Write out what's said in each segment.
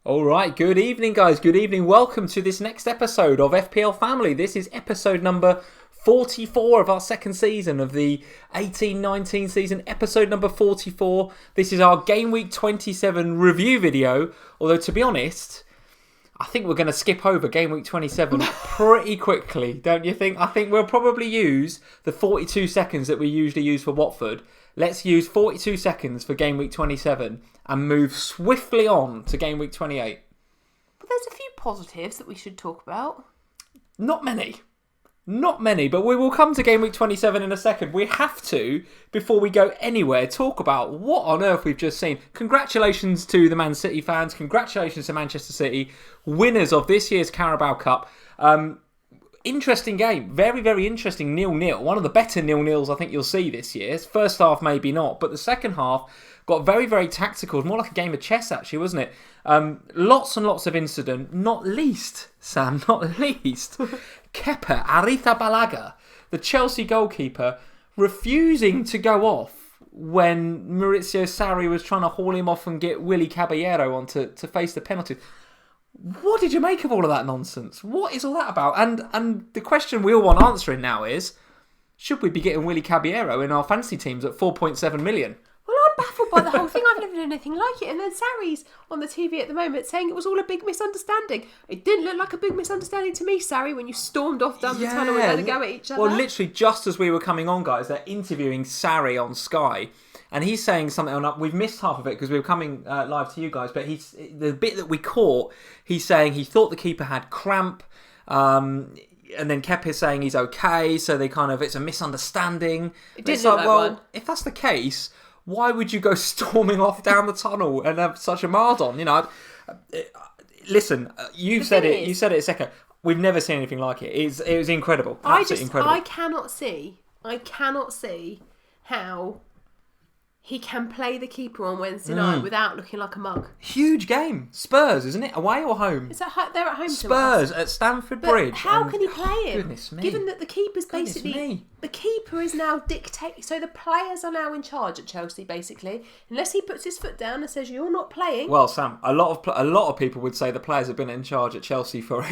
All right, good evening, guys. Good evening. Welcome to this next episode of FPL Family. This is episode number 44 of our second season of the 18-19 season. Episode number 44. This is our Gameweek 27 review video. Although, to be honest, I think we're going to skip over Gameweek 27 pretty quickly, don't you think? I think we'll probably use the 42 seconds that we usually use for Watford. Let's use 42 seconds for Game Week 27 and move swiftly on to Game Week 28. But there's a few positives that we should talk about. Not many, but we will come to Game Week 27 in a second. We have to, before we go anywhere, talk about what on earth we've just seen. Congratulations to the Man City fans. Congratulations to Manchester City, winners of this year's Carabao Cup. Interesting game. Very, very interesting 0-0. One of the better 0-0s I think you'll see this year. First half, maybe not. But the second half got very, very tactical. More like a game of chess, actually, wasn't it? Lots and lots of incident. Not least, Sam, Kepa Arrizabalaga, the Chelsea goalkeeper, refusing to go off when Maurizio Sarri was trying to haul him off and get Willy Caballero on to face the penalty. What did you make of all of that nonsense? What is all that about? And the question we all want answering now is, should we be getting Willy Caballero in our fantasy teams at 4.7 million? Well, I'm baffled by the whole thing. I've never done anything like it. And then Sarri's on the TV at the moment saying it was all a big misunderstanding. It didn't look like a big misunderstanding to me, Sarri, when you stormed off down the tunnel and had a go at each other. Well, literally just as we were coming on, guys, they're interviewing Sarri on Sky. And he's saying something on. We've missed half of it because we were coming live to you guys. But the bit that we caught, he's saying he thought the keeper had cramp. And then Kepa's saying he's okay. So it's a misunderstanding. It didn't look like one. If that's the case, why would you go storming off down the tunnel and have such a mardon? You know, listen, you said it a second. We've never seen anything like it. It was incredible. Absolutely incredible. I cannot see how he can play the keeper on Wednesday night without looking like a mug. Huge game. Spurs, isn't it? Away or home? They're at home. Spurs at Stamford Bridge. How can he play him? Goodness me. Given that the keeper's basically... The keeper is now dictating... So the players are now in charge at Chelsea, basically. Unless he puts his foot down and says, you're not playing. Well, Sam, a lot of people would say the players have been in charge at Chelsea for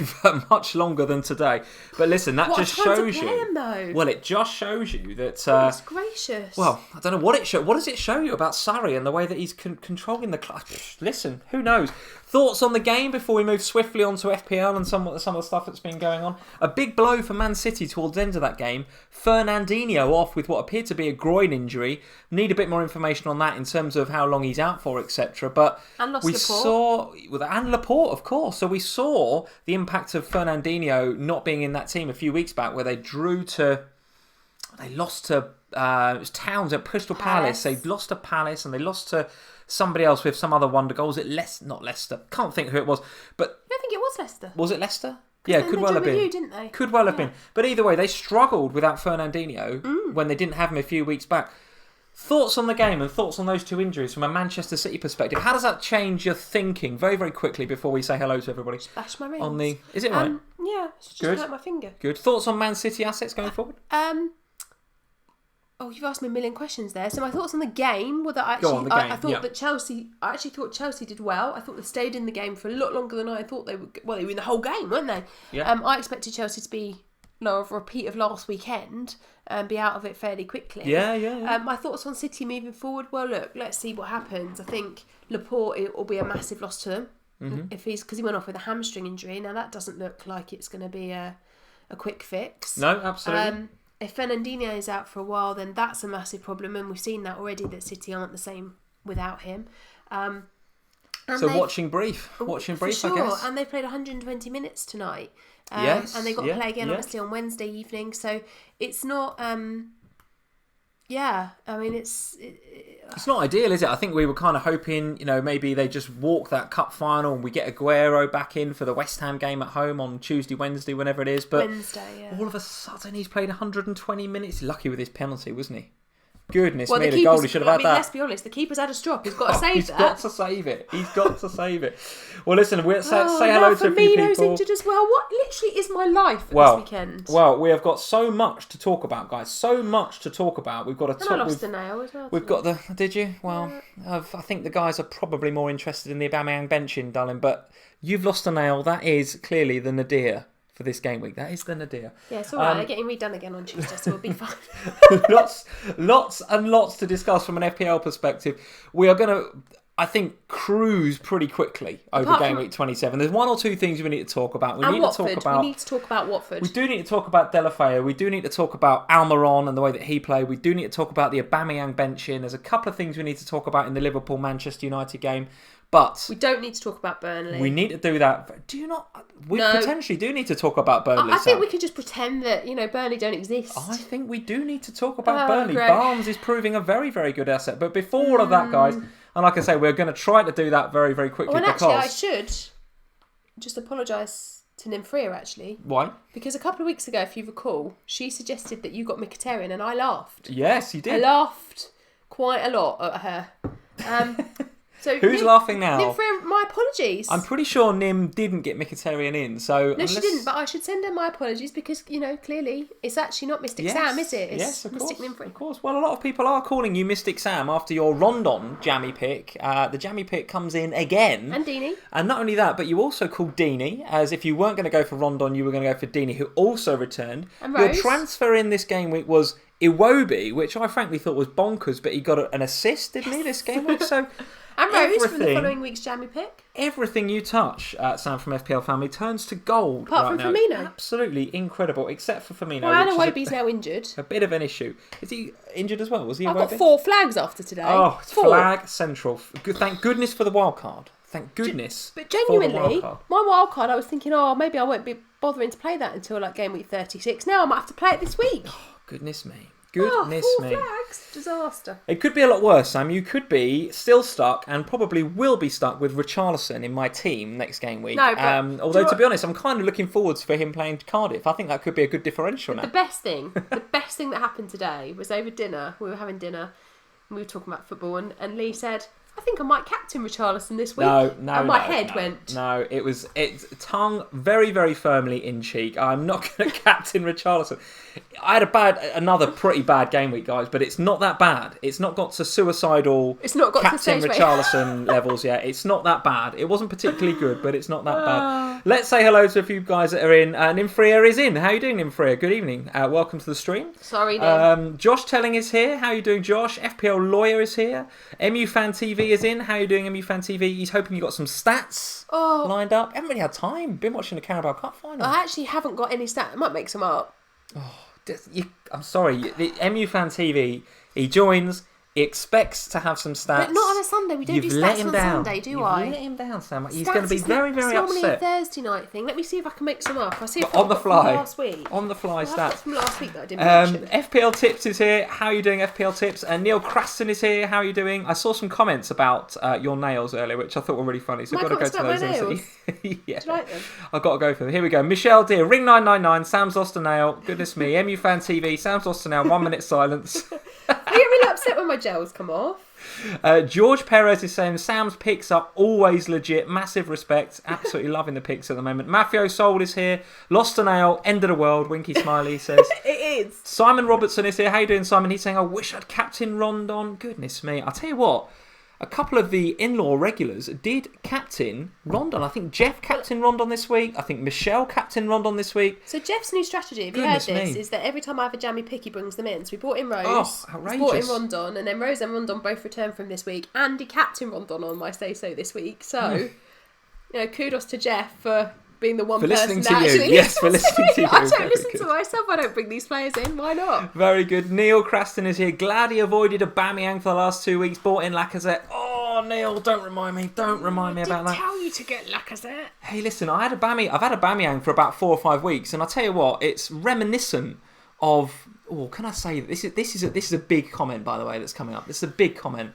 much longer than today. But listen, that just shows you... Him, though? Well, it just shows you that... Goodness gracious. Well, I don't know what it shows. What does it show you about Sarri and the way that he's controlling the club? Listen, who knows? Thoughts on the game before we move swiftly on to FPL and some of the stuff that's been going on? A big blow for Man City towards the end of that game. Fernandinho off with what appeared to be a groin injury. Need a bit more information on that in terms of how long he's out for, etc. But and Laporte, of course. So we saw the impact of Fernandinho not being in that team a few weeks back, where they lost to it was Towns at Crystal Palace. They lost to Palace and they lost to somebody else with some other wonder goals. Not Leicester. Can't think who it was. But I think it was Leicester. Was it Leicester? Yeah, could well have been. Didn't they? Could well have been. But either way, they struggled without Fernandinho when they didn't have him a few weeks back. Thoughts on the game and thoughts on those two injuries from a Manchester City perspective. How does that change your thinking? Very, very quickly before we say hello to everybody. Bash my rings. Is it right? Yeah, just hurt my finger. Good. Thoughts on Man City assets going forward? Oh, you've asked me a million questions there. So my thoughts on the game were that I actually thought Chelsea did well. I thought they stayed in the game for a lot longer than I thought they would. Well, they were in the whole game, weren't they? Yeah. I expected Chelsea to be a repeat of last weekend and be out of it fairly quickly. Yeah. My thoughts on City moving forward. Well, look, let's see what happens. I think Laporte, it will be a massive loss to them because he went off with a hamstring injury. Now that doesn't look like it's going to be a quick fix. No, absolutely. If Fernandinho is out for a while, then that's a massive problem, and we've seen that already, that City aren't the same without him. Watching brief, I guess. And they played 120 minutes tonight. Yes. And they got to play again, obviously, on Wednesday evening. So it's not... It's not ideal, is it? I think we were kind of hoping, maybe they just walk that cup final and we get Aguero back in for the West Ham game at home on Tuesday, Wednesday, whenever it is. But Wednesday, yeah. All of a sudden he's played 120 minutes. Lucky with his penalty, wasn't he? Goodness me, the goalie should have had that. Let's be honest, the keeper's had a strop. He's got to save that. He's got to save it. He's got to save it. Well, listen, we'll say hello to a few people. Firmino's injured as well. What literally is my life this weekend? Well, we have got so much to talk about, guys. So much to talk about. We've got I lost a nail as well. We've got the... Did you? Well, I think the guys are probably more interested in the Aubameyang benching, darling. But you've lost a nail. That is clearly the nadir for this game week. That is the nadir. Yeah, it's all right. They're getting redone again on Tuesday, so we'll be fine. lots and lots to discuss from an FPL perspective. We are going to, I think, cruise pretty quickly over game week 27. There's one or two things we need to talk about. We need to talk about Watford. We do need to talk about Deulofeu. We do need to talk about Almiron and the way that he played. We do need to talk about the Aubameyang benching. There's a couple of things we need to talk about in the Liverpool-Manchester United game. But we don't need to talk about Burnley. We need to do that. Do you not? We potentially do need to talk about Burnley. I think we could just pretend that Burnley don't exist. I think we do need to talk about Burnley. Great. Barnes is proving a very, very good asset. But before all of that, guys, and like I say, we're going to try to do that very, very quickly. Well, actually, I should just apologise to Nymphria, actually. Why? Because a couple of weeks ago, if you recall, she suggested that you got Mkhitaryan, and I laughed. Yes, you did. I laughed quite a lot at her. So who's laughing now? Nymphria, my apologies. I'm pretty sure Nim didn't get Mkhitaryan in. So no, she didn't. But I should send her my apologies because clearly it's actually not Mystic Sam, is it? It's Mystic Nymphria. Of course. Well, a lot of people are calling you Mystic Sam after your Rondon jammy pick. The jammy pick comes in again. And Deeney. And not only that, but you also called Deeney, as if you weren't going to go for Rondon, you were going to go for Deeney, who also returned. And Rose. Your transfer in this game week was Iwobi, which I frankly thought was bonkers, but he got an assist, didn't he, this game week? So. And Rose from the following week's jammy pick. Everything you touch, Sam from FPL Family, turns to gold. Apart from Firmino. Absolutely incredible, except for Firmino. Well, Iwobi's now injured. A bit of an issue. Is he injured as well? Was he? I've got 4 flags after today. Oh, it's 4. Flag central. Thank goodness for the wild card. Thank goodness. But genuinely, my wild card, I was thinking, maybe I won't be bothering to play that until game week 36. Now I might have to play it this week. Oh, goodness me. Goodness 4 me. flags. Disaster. It could be a lot worse, Sam. You could be still stuck and probably will be stuck with Richarlison in my team next game week. No, but although, to be honest, I'm kind of looking forward for him playing Cardiff. I think that could be a good differential now. The best thing that happened today was over dinner. We were having dinner and we were talking about football and Lee said, I think I might captain Richarlison this week. And my head went. No, it's tongue very, very firmly in cheek. I'm not going to captain Richarlison. I had another pretty bad game week, guys, but it's not that bad. It's not got to suicidal captain Richarlison levels yet. It's not that bad. It wasn't particularly good, but it's not that bad. Let's say hello to a few guys that are in. Nymphria is in. How are you doing, Nymphria? Good evening. Welcome to the stream. Sorry, Nim. Josh Telling is here. How are you doing, Josh? FPL Lawyer is here. MU Fan TV is in. How are you doing, MU Fan TV? He's hoping you got some stats lined up. Haven't really had time. Been watching the Carabao Cup final. I actually haven't got any stats. I might make some up. I'm sorry. The MU Fan TV, he joins. He expects to have some stats. But not on a Sunday. We don't do stats on Sunday, do I? You've let him down, Sam. He's going to be very, very upset. It's normally a Thursday night thing. Let me see if I can make some up. I see if on the fly. Last week. On the fly stats. From last week that I didn't mention. FPL Tips is here. How are you doing, FPL Tips? And Neil Craston is here. How are you doing? I saw some comments about your nails earlier, which I thought were really funny. So I've got to go to those and see. Yeah. Do you like them? I've got to go for them. Here we go. Michelle Dear, Ring 999. Sam's lost a nail. Goodness me. MU Fan TV. Sam's lost a nail. 1 minute silence. I get really upset when my gels come off. George Perez is saying Sam's picks are always legit. Massive respect. Absolutely loving the picks at the moment. Mafio Soul is here. Lost a nail. End of the world. Winky Smiley says. It is. Simon Robertson is here. How you doing, Simon? He's saying, I wish I'd captain Rondon. Goodness me. I'll tell you what. A couple of the in-law regulars did captain Rondon. I think Jeff captained Rondon this week. I think Michelle captained Rondon this week. So Jeff's new strategy, if you heard this, is that every time I have a jammy pick, he brings them in. So we brought in Rose, outrageous. brought in Rondon, and then Rose and Rondon both returned from this week. And he captained Rondon on my say-so this week. So, kudos to Jeff for being the one person that actually Yes, for listening to you. I don't listen to myself. I don't bring these players in. Why not? Very good. Neil Craston is here. Glad he avoided Aubameyang for the last 2 weeks. Bought in Lacazette. Oh, Neil, don't remind me. Don't remind me about that. I didn't tell you to get Lacazette. Hey, listen, I've had Aubameyang for about 4 or 5 weeks, and I tell you what, it's reminiscent of. Oh, can I say this is a big comment, by the way, that's coming up. This is a big comment.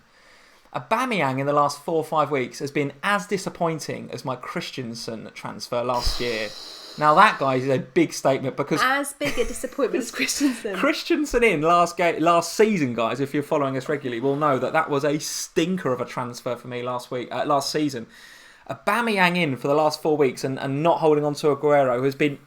Aubameyang in the last 4 or 5 weeks has been as disappointing as my Christensen transfer last year. Now that, guys, is a big statement because as big a disappointment as Christensen. Christensen in last season, guys, if you're following us regularly, will know that was a stinker of a transfer for me last season. Aubameyang in for the last 4 weeks and not holding on to Aguero has been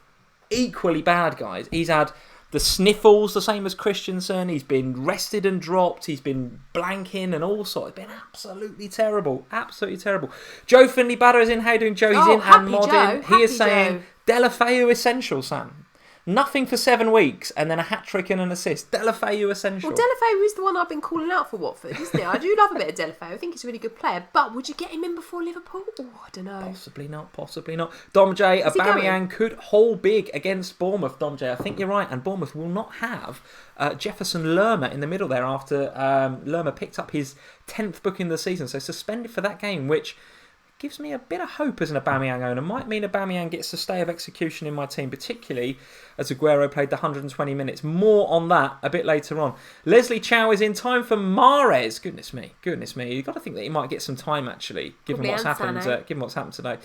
equally bad, guys. He's had the sniffles, the same as Christensen. He's been rested and dropped. He's been blanking and all sorts. It's been absolutely terrible. Absolutely terrible. Joe Finley Batter is in. How you doing, Joe? He's in. And Mod in. He is saying, Deulofeu essential, Sam. Nothing for 7 weeks and then a hat-trick and an assist. Deulofeu essential. Well, Deulofeu is the one I've been calling out for Watford, isn't it? I do love a bit of Deulofeu. I think he's a really good player. But would you get him in before Liverpool? Oh, I don't know. Possibly not. Dom J, Aubameyang could haul big against Bournemouth, Dom J. I think you're right. And Bournemouth will not have Jefferson Lerma in the middle there after Lerma picked up his 10th booking of the season. So suspended for that game, which gives me a bit of hope as an Aubameyang owner. Might mean Aubameyang gets a stay of execution in my team, particularly as Aguero played the 120 minutes. More on that a bit later on. Leslie Chow is in. Time for Mahrez. Goodness me. You've got to think that he might get some time, actually, given what's happened today.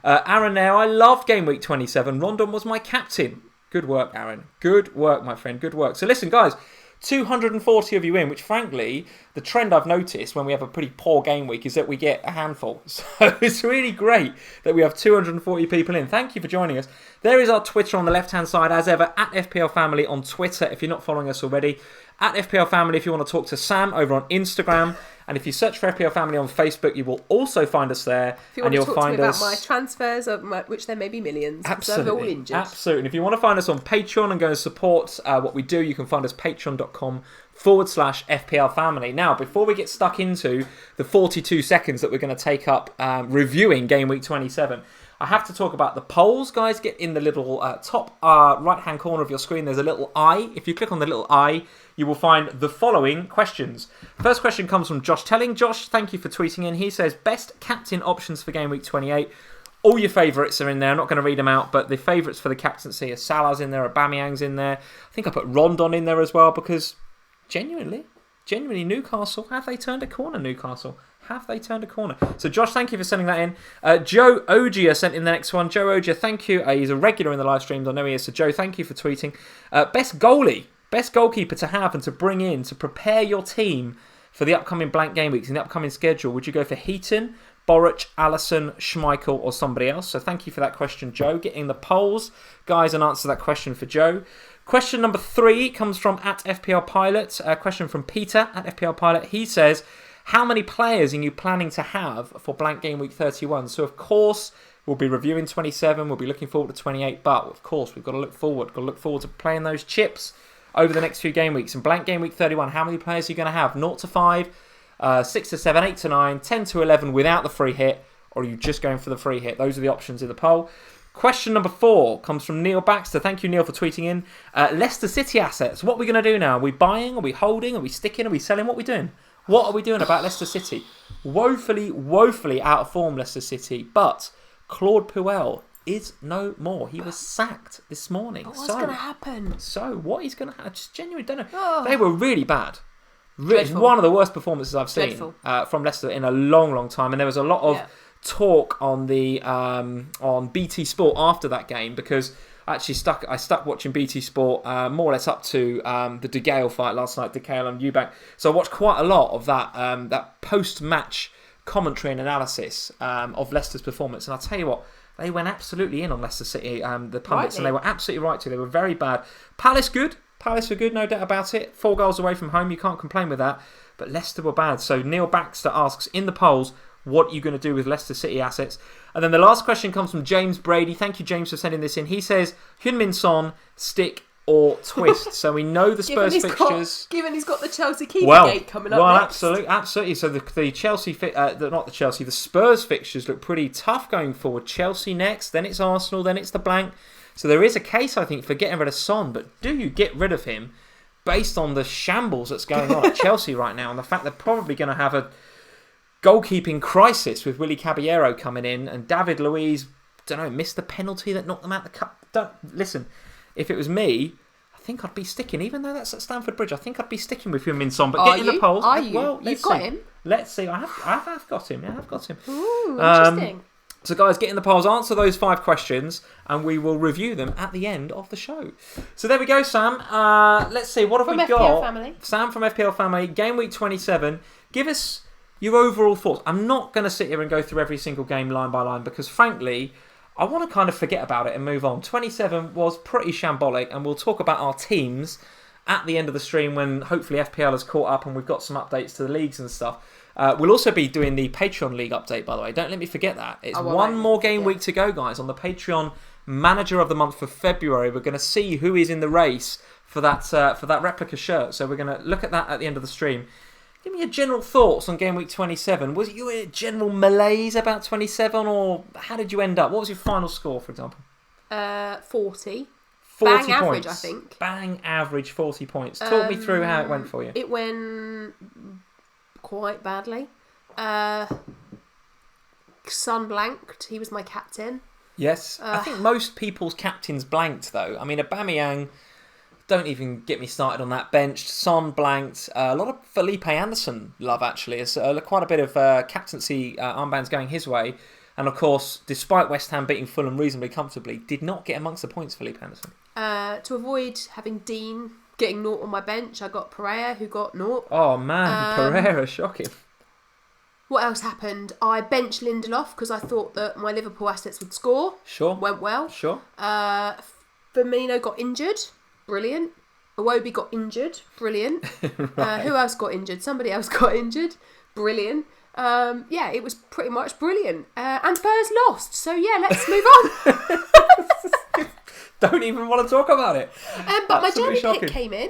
Aaron now, I loved Game Week 27. Rondon was my captain. Good work, Aaron. Good work, my friend. Good work. So listen, guys. 240 of you in, which frankly, the trend I've noticed when we have a pretty poor game week is that we get a handful. So it's really great that we have 240 people in. Thank you for joining us. There is our Twitter on the left-hand side, as ever, at FPL Family on Twitter, if you're not following us already. At FPL Family if you want to talk to Sam over on Instagram. And if you search for FPL Family on Facebook, you will also find us there. If you want to talk to me about my transfers, which there may be millions, absolutely, they're all injured. Absolutely. And if you want to find us on Patreon and go and support what we do, you can find us patreon.com/FPL Family. Now, before we get stuck into the 42 seconds that we're going to take up reviewing Game Week 27, I have to talk about the polls, guys. Get in the little top right-hand corner of your screen. There's a little eye. If you click on the little eye, you will find the following questions. First question comes from Josh Telling. Josh, thank you for tweeting in. He says, best captain options for Game Week 28. All your favourites are in there. I'm not going to read them out, but the favourites for the captaincy are Salah's in there, Aubameyang's in there. I think I put Rondon in there as well because genuinely, Newcastle, have they turned a corner, Newcastle? Have they turned a corner? So, Josh, thank you for sending that in. Joe Ogier sent in the next one. Joe Ogier, thank you. He's a regular in the live streams. I know he is. So, Joe, thank you for tweeting. Best goalkeeper to have and to bring in to prepare your team for the upcoming blank game weeks and the upcoming schedule. Would you go for Heaton, Borich, Alisson, Schmeichel or somebody else? So, thank you for that question, Joe. Getting the polls, guys, and answer that question for Joe. Question number 3 comes from at FPL Pilot. A question from Peter at FPL Pilot. He says, how many players are you planning to have for blank game week 31? So, of course, we'll be reviewing 27. We'll be looking forward to 28. But, of course, we've got to look forward. Got to look forward to playing those chips over the next few game weeks. And blank game week 31, how many players are you going to have? 0 to 5, 6 to 7, 8 to 9, 10 to 11 without the free hit? Or are you just going for the free hit? Those are the options in the poll. Question number 4 comes from Neil Baxter. Thank you, Neil, for tweeting in. Leicester City assets. What are we going to do now? Are we buying? Are we holding? Are we sticking? Are we selling? What are we doing? What are we doing about Leicester City? Woefully out of form, Leicester City. But Claude Puel is no more. He was sacked this morning. But what's going to happen? So what is going to happen? I just genuinely don't know. Oh. They were really bad. Dreadful. One of the worst performances I've seen from Leicester in a long time. And there was a lot of talk on the on BT Sport after that game because I stuck watching BT Sport more or less up to the De Gea fight last night, De Gea and Eubank. So I watched quite a lot of that post-match commentary and analysis of Leicester's performance. And I'll tell you what, they went absolutely in on Leicester City, the pundits, and they were absolutely right to. They were very bad. Palace good. Palace were good, no doubt about it. 4 goals away from home, you can't complain with that. But Leicester were bad. So Neil Baxter asks in the polls, what are you going to do with Leicester City assets? And then the last question comes from James Brady. Thank you, James, for sending this in. He says, Heung-min Son, stick or twist. So we know the Spurs fixtures. Given he's got the Chelsea keeper gate coming up next. Absolutely. So the Spurs fixtures look pretty tough going forward. Chelsea next, then it's Arsenal, then it's the blank. So there is a case, I think, for getting rid of Son. But do you get rid of him based on the shambles that's going on at Chelsea right now and the fact they're probably going to have a goalkeeping crisis with Willy Caballero coming in and David Luiz, missed the penalty that knocked them out the cup. Listen, if it was me, I think I'd be sticking, even though that's at Stamford Bridge, I think I'd be sticking with Heung-min Son. But get in the polls. Are you? Well, you've got him? Let's see. I have got him. Yeah, I have got him. Ooh, interesting. So guys, get in the polls, answer those 5 questions, and we will review them at the end of the show. So there we go, Sam. Let's see, what have we got? From FPL Family. Sam from FPL Family, Game Week 27. Give us your overall thoughts. I'm not going to sit here and go through every single game line by line because, frankly, I want to kind of forget about it and move on. 27 was pretty shambolic, and we'll talk about our teams at the end of the stream when hopefully FPL has caught up and we've got some updates to the leagues and stuff. We'll also be doing the Patreon League update, by the way. Don't let me forget that. It's one more game week to go, guys, on the Patreon Manager of the Month for February. We're going to see who is in the race for that replica shirt. So we're going to look at that at the end of the stream. Give me your general thoughts on Game Week 27. Was you a general malaise about 27, or how did you end up? What was your final score, for example? 40. 40 Bang points. average, I think. Bang averge, 40 points. Talk me through how it went for you. It went quite badly. Son blanked. He was my captain. Yes. I think most people's captains blanked, though. I mean, Aubameyang, don't even get me started on that. Benched. Son blanked. A lot of Felipe Anderson love, actually. It's quite a bit of captaincy armbands going his way. And, of course, despite West Ham beating Fulham reasonably comfortably, did not get amongst the points, Felipe Anderson. To avoid having Dean getting 0 on my bench, I got Pereira, who got 0. Oh, man. Pereira, shocking. What else happened? I benched Lindelof because I thought that my Liverpool assets would score. Sure. Went well. Sure. Firmino got injured. Brilliant. Iwobi got injured. Brilliant. Right. Who else got injured? Somebody else got injured. Brilliant. Yeah, it was pretty much brilliant. And Spurs lost. So, yeah, let's move on. Don't even want to talk about it. But my Absolutely German pick shocking. came in.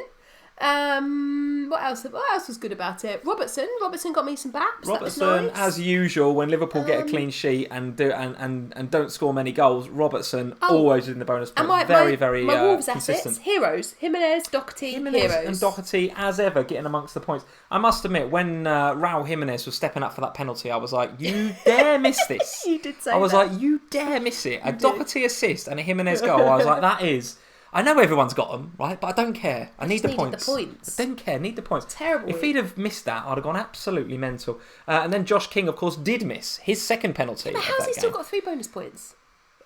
What else was good about it? Robertson got me some backs. Robertson, that was nice. as usual, when Liverpool get a clean sheet and don't score many goals, Robertson always in the bonus points. Very my Wolves consistent. assets, heroes. Jimenez, Doherty, heroes. And Doherty, as ever, getting amongst the points. I must admit, when Raul Jimenez was stepping up for that penalty, I was like, you dare miss this. You did say I was that. like, you dare miss it. A Doherty assist and a Jimenez goal. I was like, that is... I know everyone's got them, right? But I don't care. I need the points. I don't care. Need the points. Terrible. If he'd have missed that, I'd have gone absolutely mental. And then Josh King, of course, did miss his second penalty. Yeah, but how's he still got 3 bonus points?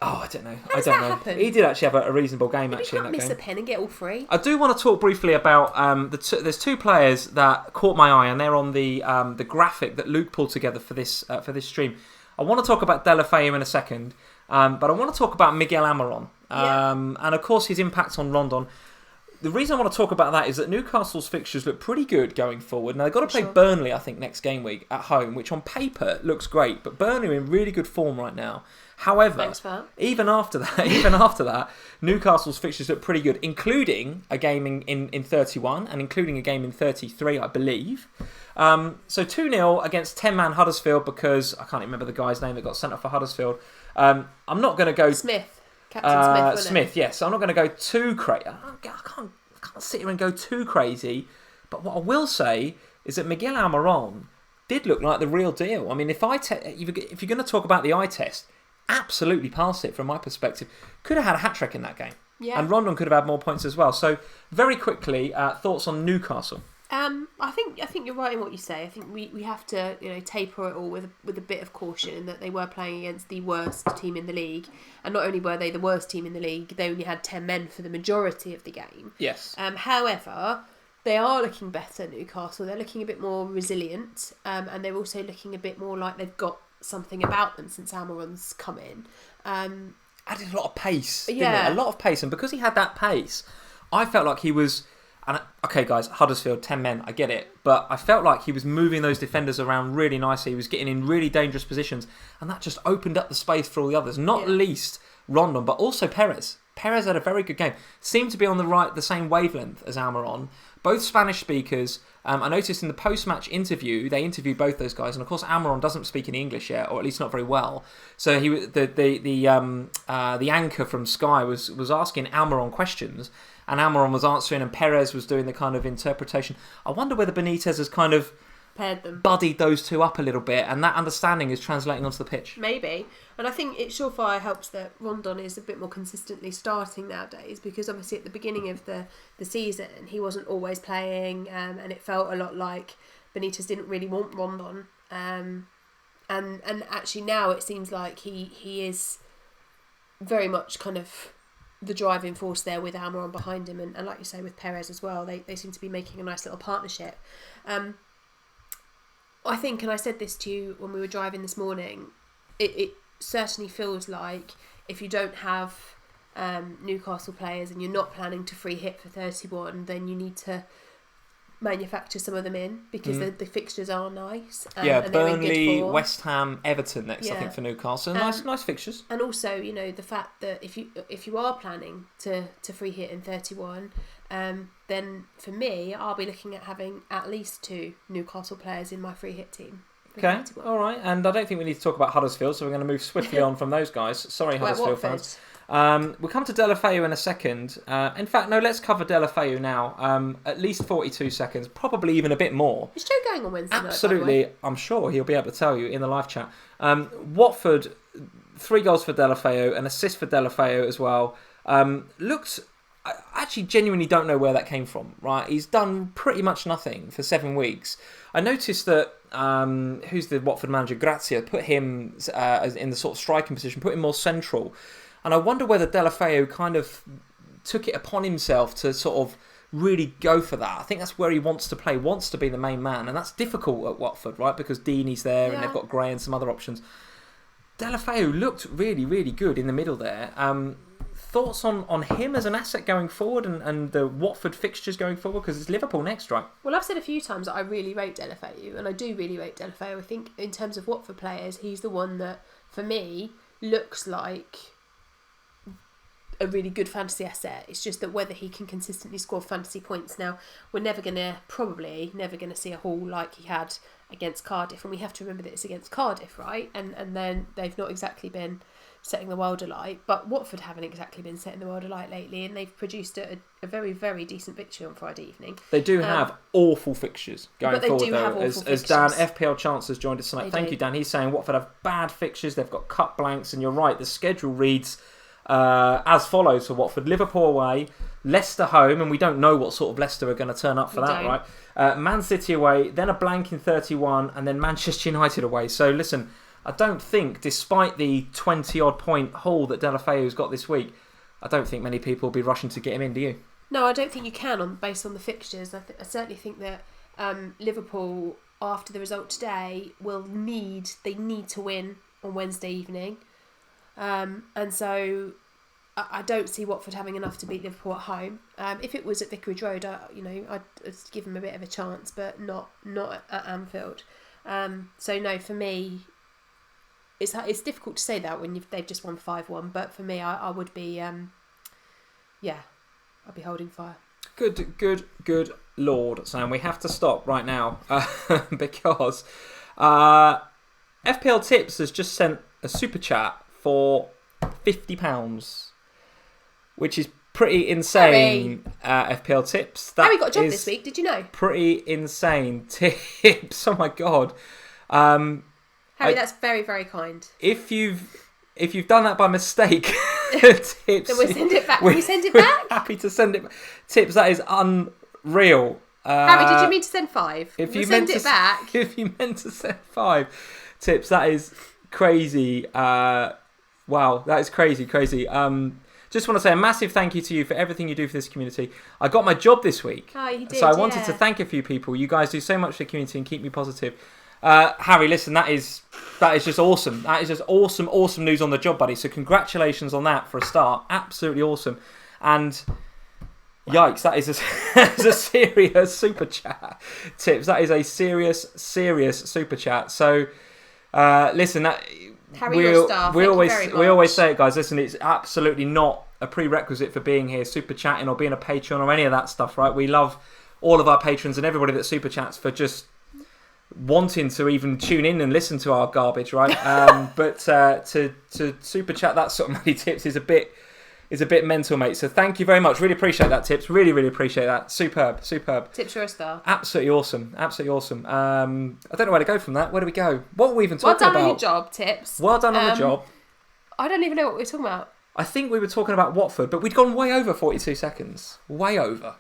Oh, I don't know. How does that happen? He did actually have a reasonable game, You actually, can't in that miss game. a pen and get all 3. I do want to talk briefly about there's 2 players that caught my eye, and they're on the graphic that Luke pulled together for this stream. I want to talk about Deulofeu in a second, but I want to talk about Miguel Almiron. And of course his impact on Rondon. The reason I want to talk about that is that Newcastle's fixtures look pretty good going forward. Now they've got to play Burnley, I think, next game week at home, which on paper looks great, but Burnley are in really good form right now. However, even after that, Newcastle's fixtures look pretty good, including a game in 31 and including a game in 33, I believe. So 2-0 against 10-man Huddersfield, because I can't remember the guy's name that got sent off for Huddersfield. I'm not going to go... Captain Smith, Smith, yes. So I'm not going to go too crazy. I can't sit here and go too crazy. But what I will say is that Miguel Almiron did look like the real deal. I mean, if you're going to talk about the eye test, absolutely passed it from my perspective. Could have had a hat-trick in that game. Yeah. And Rondon could have had more points as well. So very quickly, thoughts on Newcastle. I think you're right in what you say. I think we have to taper it all with a bit of caution, in that they were playing against the worst team in the league, and not only were they the worst team in the league, they only had 10 men for the majority of the game. Yes. However, they are looking better, Newcastle. They're looking a bit more resilient, and they're also looking a bit more like they've got something about them since Almiron's come in. Added a lot of pace, didn't Yeah. it? A lot of pace, and because he had that pace, I felt like he was... And okay, guys, Huddersfield, 10 men, I get it. But I felt like he was moving those defenders around really nicely. He was getting in really dangerous positions. And that just opened up the space for all the others. Not least Rondon, but also Perez. Perez had a very good game. Seemed to be on the same wavelength as Almiron. Both Spanish speakers. I noticed in the post-match interview, they interviewed both those guys. And of course, Almiron doesn't speak any English yet, or at least not very well. So he the anchor from Sky was asking Almiron questions. And Almiron was answering, and Perez was doing the kind of interpretation. I wonder whether Benitez has kind of paired them, buddied those two up a little bit, and that understanding is translating onto the pitch. Maybe. And I think it surefire helps that Rondon is a bit more consistently starting nowadays, because obviously at the beginning of the season he wasn't always playing, and it felt a lot like Benitez didn't really want Rondon. and actually now it seems like he is very much kind of the driving force there with Almiron behind him, and like you say with Perez as well, they seem to be making a nice little partnership. I think, and I said this to you when we were driving this morning, it certainly feels like if you don't have Newcastle players and you're not planning to free hit for 31, then you need to manufacture some of them in, because the fixtures are nice. And Burnley, West Ham, Everton next, I think, for Newcastle. Nice fixtures. And also, the fact that if you are planning to free hit in 31, then for me, I'll be looking at having at least 2 Newcastle players in my free hit team. Okay, all right. And I don't think we need to talk about Huddersfield, so we're going to move swiftly on from those guys. Sorry, Huddersfield fans. We'll come to Deulofeu in a second. In fact, no, let's cover Deulofeu now. At least 42 seconds, probably even a bit more. Is Joe going on Wednesday night? Absolutely, I'm sure he'll be able to tell you in the live chat. Watford, 3 goals for Deulofeu, an assist for Deulofeu as well. Looked... I actually genuinely don't know where that came from, right? He's done pretty much nothing for 7 weeks. I noticed that, who's the Watford manager, Grazia, put him in the sort of striking position, put him more central. And I wonder whether Deulofeu kind of took it upon himself to sort of really go for that. I think that's where he wants to play, wants to be the main man. And that's difficult at Watford, right? Because Deeney's there and they've got Gray and some other options. Deulofeu looked really, really good in the middle there. Thoughts on him as an asset going forward and the Watford fixtures going forward? Because it's Liverpool next, right? Well, I've said a few times that I really rate Deulofeu, and I do really rate Deulofeu. I think in terms of Watford players, he's the one that, for me, looks like a really good fantasy asset. It's just that whether he can consistently score fantasy points. Now, we're probably never going to see a haul like he had against Cardiff, and we have to remember that it's against Cardiff, right? And then they've not exactly been setting the world alight, but Watford haven't exactly been setting the world alight lately, and they've produced a very, very decent victory on Friday evening. They do have awful fixtures going forward, though. As Dan, FPL Chancellor's joined us tonight. Thank you, Dan. He's saying Watford have bad fixtures, they've got cut blanks, and you're right, the schedule reads as follows for Watford: Liverpool away, Leicester home, and we don't know what sort of Leicester are going to turn up for that, right? Man City away, then a blank in 31, and then Manchester United away. So listen, I don't think, despite the 20-odd point haul that Deulofeu's got this week, I don't think many people will be rushing to get him in, do you? No, I don't think you can, based on the fixtures. I certainly think that Liverpool, after the result today, they need to win on Wednesday evening. And so I don't see Watford having enough to beat Liverpool at home. If it was at Vicarage Road, I'd give them a bit of a chance, but not at Anfield. So no, for me, it's difficult to say that when they've just won 5-1. But for me, I would be, I'd be holding fire. Good Lord, Sam. We have to stop right now because FPL Tips has just sent a super chat for £50, which is pretty insane. FPL Tips. Harry got a job this week. Did you know? Pretty insane tips. Oh my god, Harry, that's very, very kind. If you've done that by mistake, Tips, then we'll send it back. Can we send it back? Happy to send it. Tips, that is unreal. Harry, did you mean to send 5? If you send it back. If you meant to send 5, Tips, that is crazy. Wow, that is crazy. Just want to say a massive thank you to you for everything you do for this community. I got my job this week. Oh, you did, so I wanted to thank a few people. You guys do so much for the community and keep me positive. Harry, listen, that is just awesome. That is just awesome news on the job, buddy. So congratulations on that for a start. Absolutely awesome. And yikes, that is a serious super chat. Tips, that is a serious super chat. So listen, that Harry, your star. we always say it, guys. Listen, it's absolutely not a prerequisite for being here, super chatting or being a patron or any of that stuff, right? We love all of our patrons and everybody that super chats for just wanting to even tune in and listen to our garbage, right? But to super chat that sort of money, Tips, is a bit mental, mate. So thank you very much. Really appreciate that, Tips. Really appreciate that. Superb. Tips, you're a star. Absolutely awesome. I don't know where to go from that. Where do we go? What were we even talking about? Well done on your job, Tips. Well done on the job. I don't even know what we were talking about. I think we were talking about Watford, but we'd gone way over 42 seconds. Way over.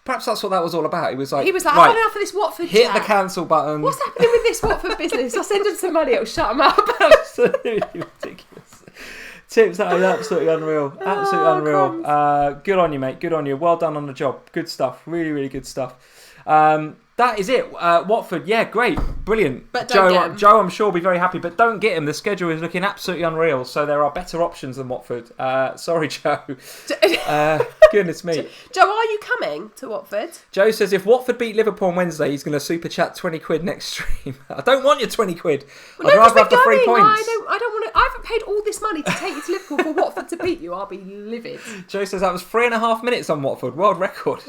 Perhaps that's what that was all about. He was like, I've right, had enough of this Watford hit chat. the cancel button. What's happening with this Watford business? I'll send him some money, it'll shut him up. Absolutely ridiculous. Tips, that is absolutely unreal. Absolutely unreal. Good on you, mate. Good on you. Well done on the job. Good stuff. Really, really good stuff. That is it. Watford, yeah, great. Brilliant. But don't get him. Joe, I'm sure will be very happy, but don't get him. The schedule is looking absolutely unreal, so there are better options than Watford. Sorry, Joe. Goodness me. Joe, are you coming to Watford? Joe says if Watford beat Liverpool on Wednesday, he's going to super chat 20 quid next stream. I don't want your 20 quid. Well, I'd rather have the 3 points. I don't want to. I haven't paid all this money to take you to Liverpool for Watford to beat you. I'll be livid. Joe says that was 3.5 minutes on Watford. World record.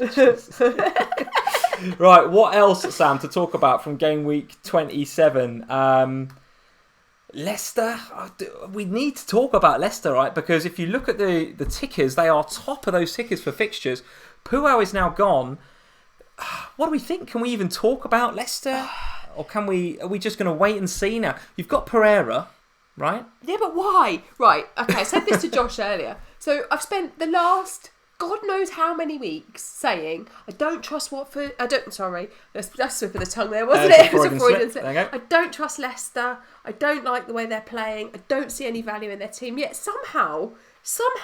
Right, what else, Sam, to talk about from Gameweek 27? Leicester. We need to talk about Leicester, right? Because if you look at the tickers, they are top of those tickers for fixtures. Puel is now gone. What do we think? Can we even talk about Leicester? Or are we just going to wait and see now? You've got Pereira, right? Yeah, but why? Right, okay, I said this to Josh earlier. So I've spent the last God knows how many weeks saying I don't trust Watford. That's slip of the tongue there, wasn't it? It was a Freudian slip. I don't trust Leicester. I don't like the way they're playing. I don't see any value in their team. Yet somehow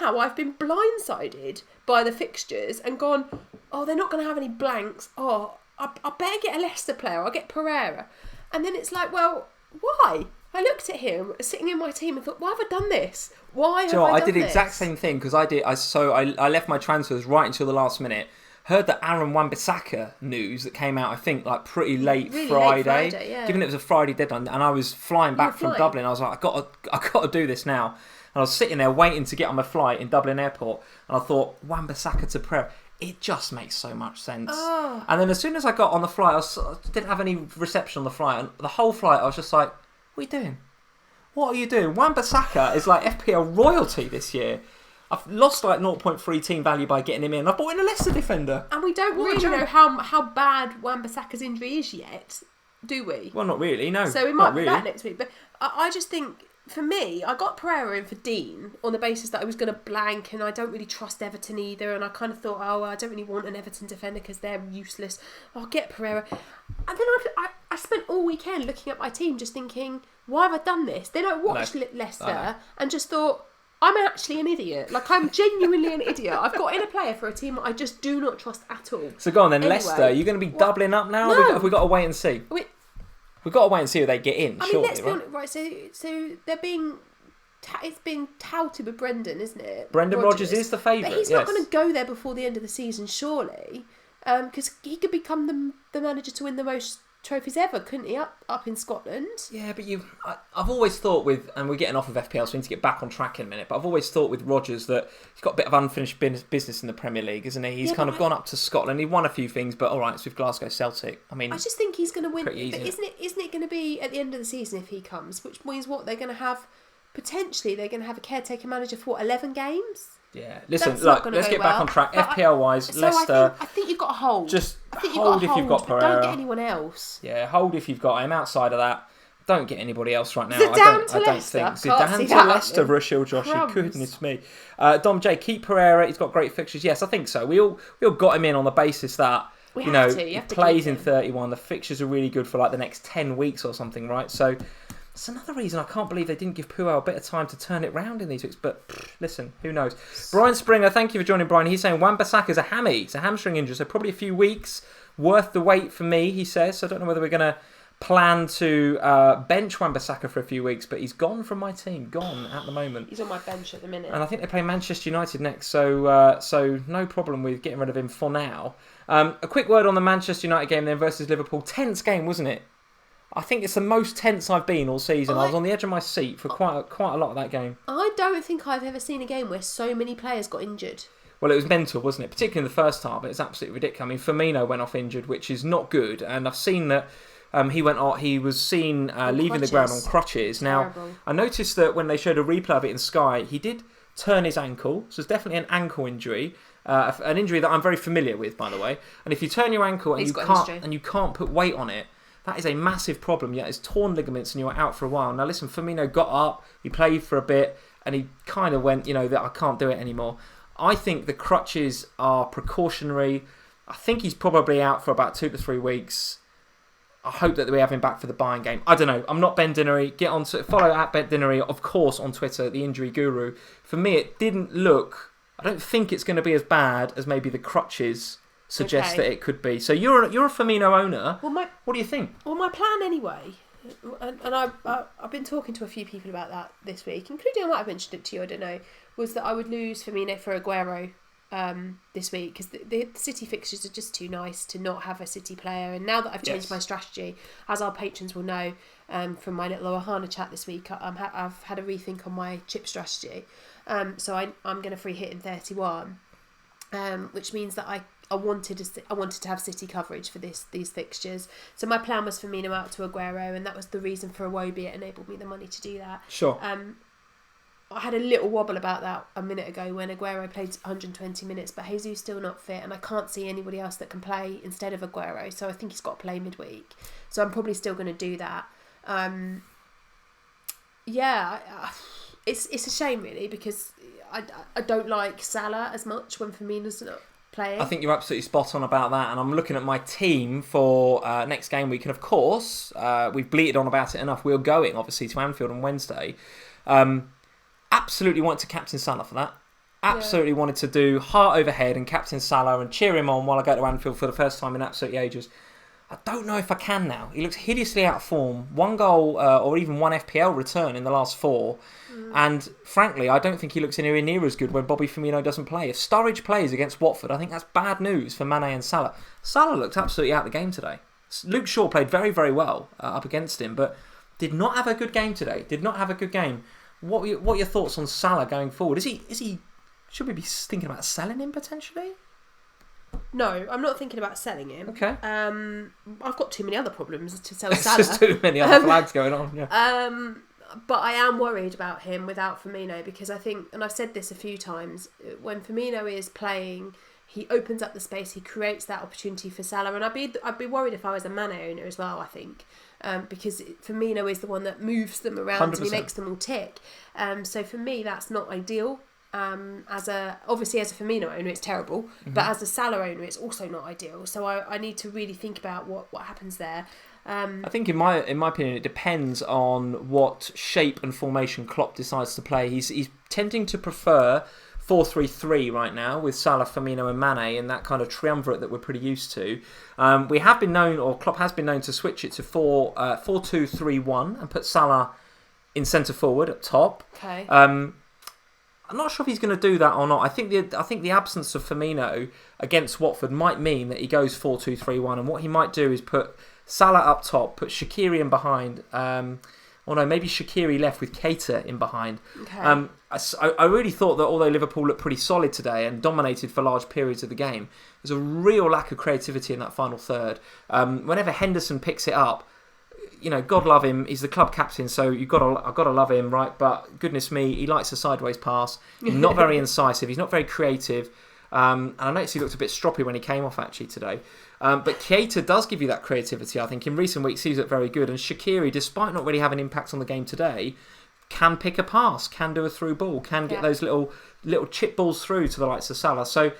I've been blindsided by the fixtures and gone, oh, they're not going to have any blanks. Oh, I better get a Leicester player. I'll get Pereira. And then it's like, well, why? I looked at him sitting in my team and thought, why have I done this? Why have I done this? I did the exact same thing because I left my transfers right until the last minute. Heard the Aaron Wan-Bissaka news that came out, I think, like pretty late Friday. Yeah. Given it was a Friday deadline, and I was flying back from Dublin, I was like, I got to do this now. And I was sitting there waiting to get on my flight in Dublin Airport, and I thought, Wan-Bissaka to Pereira. It just makes so much sense. Oh. And then as soon as I got on the flight, I didn't have any reception on the flight, and the whole flight I was just like, what are you doing? What are you doing? Wan-Bissaka is like FPL royalty this year. I've lost like 0.3 team value by getting him in. I bought in a Leicester defender. And we don't really know how bad Wan-Bissaka's injury is yet, do we? Well, not really, no. So we might be back next week. But I just think, for me, I got Pereira in for Dean on the basis that I was going to blank and I don't really trust Everton either. And I kind of thought, oh, I don't really want an Everton defender because they're useless. I'll get Pereira. And then I spent all weekend looking at my team just thinking, why have I done this? Then I watched Leicester and just thought, I'm actually an idiot. Like, I'm genuinely an idiot. I've got in a player for a team I just do not trust at all. So go on then, anyway, Leicester. You're going to be doubling up now? No. Have we got to wait and see? We've got to wait and see who they get in, surely, let's be honest, right? So they're being... it's been touted with Brendan, isn't it? Brendan Rodgers is the favourite, but he's not going to go there before the end of the season, surely. Because he could become the manager to win the most trophies ever, couldn't he, up in Scotland? Yeah, but I've always thought with, and we're getting off of FPL, so we need to get back on track in a minute, but I've always thought with Rodgers that he's got a bit of unfinished business in the Premier League, isn't he? He's gone up to Scotland, he won a few things, but all right, it's with Glasgow Celtic. I just think he's going to win, but isn't it going to be at the end of the season if he comes, which means what, they're going to have, potentially, they're going to have a caretaker manager for 11 games? Yeah, listen, look, let's get back on track. FPL-wise, Leicester... I think you've got to hold. Just hold if you've got Pereira. Don't get anyone else. Yeah, hold if you've got him. Outside of that, don't get anybody else right now. I don't think. Zidane to Leicester, Rashford, Joshi. Goodness me. Dom J, keep Pereira. He's got great fixtures. Yes, I think so. We all got him in on the basis that, he plays in 31. The fixtures are really good for like the next 10 weeks or something, right? So... it's another reason I can't believe they didn't give Puel a bit of time to turn it round in these weeks. But listen, who knows? Brian Springer, thank you for joining, Brian. He's saying Wan-Bissaka's a hammy. It's a hamstring injury, so probably a few weeks. Worth the wait for me, he says. So I don't know whether we're going to plan to bench Wan-Bissaka for a few weeks. But he's gone from my team. Gone at the moment. He's on my bench at the minute. And I think they play Manchester United next. So no problem with getting rid of him for now. A quick word on the Manchester United game then versus Liverpool. Tense game, wasn't it? I think it's the most tense I've been all season. I was on the edge of my seat for quite a lot of that game. I don't think I've ever seen a game where so many players got injured. Well, it was mental, wasn't it? Particularly in the first half. It's absolutely ridiculous. I mean, Firmino went off injured, which is not good. And I've seen that he was seen leaving the ground on crutches. Now, I noticed that when they showed a replay of it in Sky, he did turn his ankle. So it's definitely an ankle injury. An injury that I'm very familiar with, by the way. And if you turn your ankle and you can't put weight on it, that is a massive problem. Yeah, it's torn ligaments and you're out for a while. Now listen, Firmino got up, he played for a bit, and he kind of went, that I can't do it anymore. I think the crutches are precautionary. I think he's probably out for about 2 to 3 weeks. I hope that we have him back for the Bayern game. I don't know. I'm not Ben Dinnery. Get on to follow at Ben Dinnery, of course, on Twitter, the injury guru. For me, it didn't look. I don't think it's going to be as bad as maybe the crutches suggest that it could be. So you're a Firmino owner. Well, what do you think? Well, my plan anyway, and I've been talking to a few people about that this week, including I might have mentioned it to you. I don't know. Was that I would lose Firmino for Aguero. This week because the City fixtures are just too nice to not have a City player, and now that I've changed my strategy, as our patrons will know from my little Ohana chat this week, I've had a rethink on my chip strategy, so I'm going to free hit in 31, which means that I wanted to have City coverage for these fixtures. So my plan was Firmino out to Aguero, and that was the reason for Iwobi. It enabled me the money to do that. Sure. I had a little wobble about that a minute ago when Aguero played 120 minutes, but Jesus still not fit, and I can't see anybody else that can play instead of Aguero, so I think he's got to play midweek. So I'm probably still going to do that. It's a shame really, because I don't like Salah as much when Firmino's not playing. I think you're absolutely spot on about that, and I'm looking at my team for next game week, and of course we've bleated on about it enough. We're going obviously to Anfield on Wednesday. Absolutely wanted to captain Salah for that. Absolutely wanted to do heart over head and captain Salah and cheer him on while I go to Anfield for the first time in absolutely ages. I don't know if I can now. He looks hideously out of form. 1 goal or even 1 FPL return in the last 4. And frankly, I don't think he looks anywhere near as good when Bobby Firmino doesn't play. If Sturridge plays against Watford, I think that's bad news for Mane and Salah. Salah looked absolutely out of the game today. Luke Shaw played very, very well up against him, but did not have a good game today. Did not have a good game. What are your thoughts on Salah going forward? Is he? Should we be thinking about selling him potentially? No, I'm not thinking about selling him. Okay. I've got too many other problems to sell Salah. There's just too many other flags going on. Yeah. But I am worried about him without Firmino, because I think, and I've said this a few times, when Firmino is playing, he opens up the space, he creates that opportunity for Salah, and I'd be worried if I was a Mane owner as well, I think. Because Firmino is the one that moves them around 100%. And he makes them all tick. So for me, that's not ideal. Obviously as a Firmino owner, it's terrible. Mm-hmm. But as a Salah owner, it's also not ideal. So I need to really think about what happens there. I think in my opinion, it depends on what shape and formation Klopp decides to play. He's tending to prefer 4-3-3 right now with Salah, Firmino and Mane, and that kind of triumvirate that we're pretty used to. We have been known, or Klopp has been known, to switch it to 4-2-3-1 and put Salah in centre forward at top. Okay. I'm not sure if he's going to do that or not. I think the absence of Firmino against Watford might mean that he goes 4-2-3-1, and what he might do is put Salah up top, put Shaqiri in behind. Maybe Shaqiri left with Keita in behind. Okay. I really thought that although Liverpool looked pretty solid today and dominated for large periods of the game, there's a real lack of creativity in that final third. Whenever Henderson picks it up, God love him, he's the club captain, so I've got to love him, right? But goodness me, he likes a sideways pass. He's not very incisive. He's not very creative. And I noticed he looked a bit stroppy when he came off actually today. But Keita does give you that creativity, I think. In recent weeks, he's looked very good. And Shaqiri, despite not really having impact on the game today, can pick a pass, can do a through ball, can get those little chip balls through to the likes of Salah. So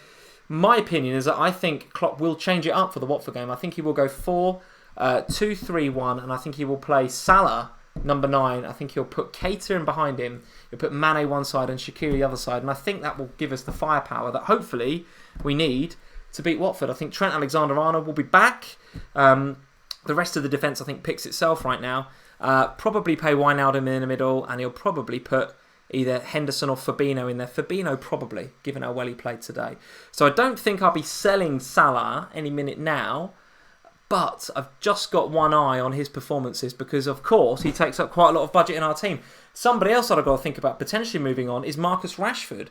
my opinion is that I think Klopp will change it up for the Watford game. I think he will go 4-2-3-1, and I think he will play Salah number 9. I think he'll put Keita in behind him. He'll put Mane one side and Shaqiri the other side, and I think that will give us the firepower that hopefully we need to beat Watford. I think Trent Alexander-Arnold will be back. The rest of the defence, I think, picks itself right now. Probably play Wijnaldum in the middle, and he'll probably put either Henderson or Fabinho in there. Fabinho probably, given how well he played today. So I don't think I'll be selling Salah any minute now, but I've just got one eye on his performances because, of course, he takes up quite a lot of budget in our team. Somebody else that I've got to think about potentially moving on is Marcus Rashford.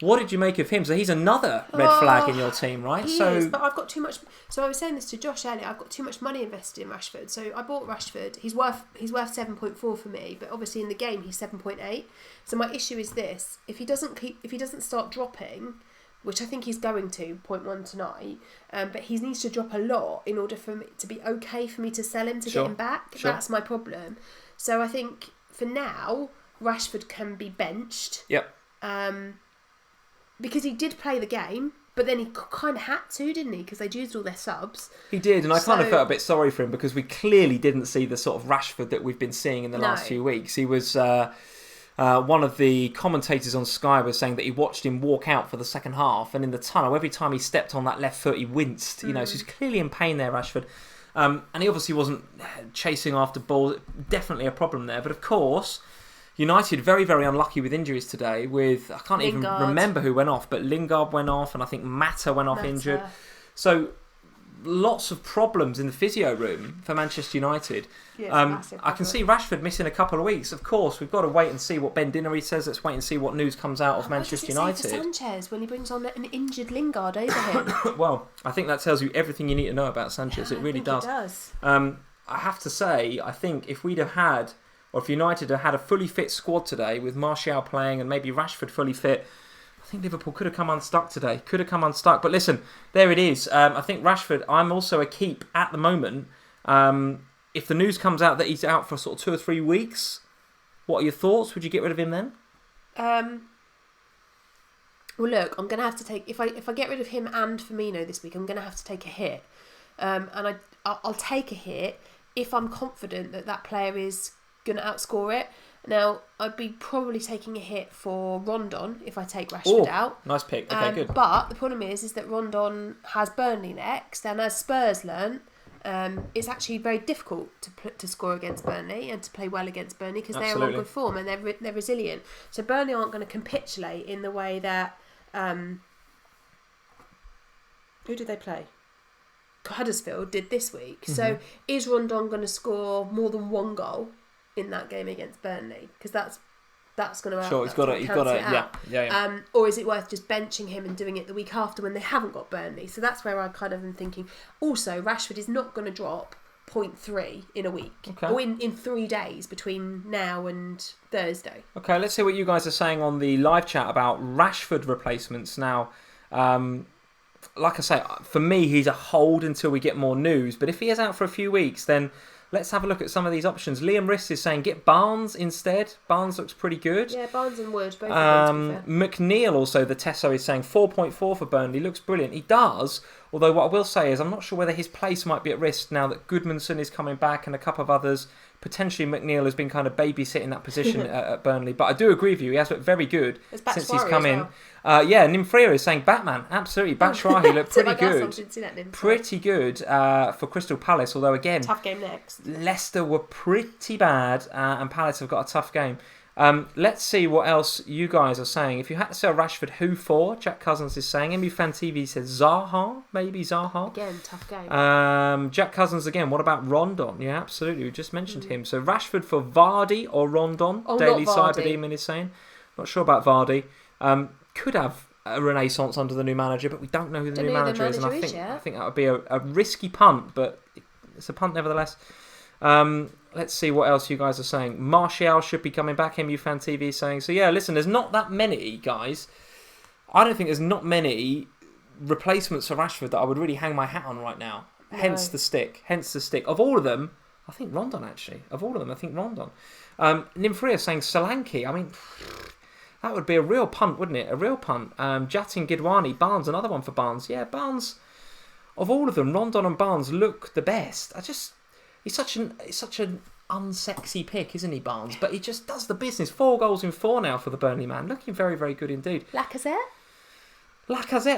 What did you make of him? So he's another red flag in your team, right? He is, but I've got too much. So I was saying this to Josh earlier. I've got too much money invested in Rashford. So I bought Rashford. He's worth 7.4 for me, but obviously in the game he's 7.8. So my issue is this: if he doesn't start dropping, which I think he's going to 0.1 tonight, but he needs to drop a lot in order for me to be okay for me to sell him to get him back. Sure. That's my problem. So I think for now Rashford can be benched. Yep. Because he did play the game, But then he kind of had to, didn't he? Because they'd used all their subs. He did, and I kind of felt a bit sorry for him because we clearly didn't see the sort of Rashford that we've been seeing in the last few weeks. He was... one of the commentators on Sky was saying that he watched him walk out for the second half, and in the tunnel, every time he stepped on that left foot, he winced. So he's clearly in pain there, Rashford. And he obviously wasn't chasing after balls. Definitely a problem there. But of course, United very, very unlucky with injuries today. With I can't even remember who went off, but Lingard went off, and I think Mata went off injured. So lots of problems in the physio room for Manchester United. Yeah, I can see Rashford missing a couple of weeks. Of course, we've got to wait and see what Ben Dinnery says. Let's wait and see what news comes out of Manchester United. What does it say for Sanchez when he brings on an injured Lingard over him? Well, I think that tells you everything you need to know about Sanchez. It really does. It does. I have to say, I think if we'd have had, or if United had had a fully fit squad today with Martial playing and maybe Rashford fully fit, I think Liverpool could have come unstuck today. But listen, there it is. I think Rashford, I'm also a keep at the moment. If the news comes out that he's out for sort of 2 or 3 weeks, what are your thoughts? Would you get rid of him then? Well, look, I'm going to have to take... If I get rid of him and Firmino this week, I'm going to have to take a hit. And I'll take a hit if I'm confident that player is going to outscore it. Now, I'd be probably taking a hit for Rondon if I take Rashford out. Nice pick. Okay, good. But the problem is that Rondon has Burnley next, and as Spurs learn, it's actually very difficult to score against Burnley and to play well against Burnley because they're on good form and they're resilient. So Burnley aren't going to capitulate in the way that... who did they play? Huddersfield did this week. Mm-hmm. So is Rondon going to score more than 1 goal in that game against Burnley? Because that's going to he's got it. Yeah. Or is it worth just benching him and doing it the week after when they haven't got Burnley? So that's where I kind of am thinking. Also, Rashford is not going to drop 0.3 in a week or in 3 days between now and Thursday. Okay, let's hear what you guys are saying on the live chat about Rashford replacements now. Like I say, for me, he's a hold until we get more news. But if he is out for a few weeks, then let's have a look at some of these options. Liam Riss is saying get Barnes instead. Barnes looks pretty good. Yeah, Barnes and Wood, both of them. McNeil also, the Tesso is saying 4.4 for Burnley. Looks brilliant. He does. Although what I will say is I'm not sure whether his place might be at risk now that Goodmanson is coming back and a couple of others. Potentially McNeil has been kind of babysitting that position at Burnley. But I do agree with you. He has looked very good since he's come in. Nimfria is saying Batman. Absolutely. Batshuayi looked pretty good. Pretty good for Crystal Palace. Although again, tough game next. Leicester were pretty bad and Palace have got a tough game. Let's see what else you guys are saying. If you had to sell Rashford, who for? Jack Cousins is saying. MUFan TV says Zaha. Maybe Zaha. Again, tough game. Jack Cousins again. What about Rondon? Yeah, absolutely. We just mentioned him. So Rashford for Vardy or Rondon. Daily Cyber Demon is saying. Not sure about Vardy. Could have a renaissance under the new manager, but we don't know who the new manager is. And I think that would be a risky punt, but it's a punt nevertheless. Let's see what else you guys are saying. Martial should be coming back. MUFan TV is saying. So yeah, listen, there's not that many guys. I don't think there's not many replacements for Rashford that I would really hang my hat on right now. No. Hence the stick. Of all of them, I think Rondon actually. Nimfria saying Solanke. I mean, that would be a real punt, wouldn't it? A real punt. Jatin Gidwani, Barnes, another one for Barnes. Yeah, Barnes. Of all of them, Rondon and Barnes look the best. He's such an unsexy pick, isn't he, Barnes? But he just does the business. 4 goals in 4 now for the Burnley man. Looking very, very good indeed. Lacazette,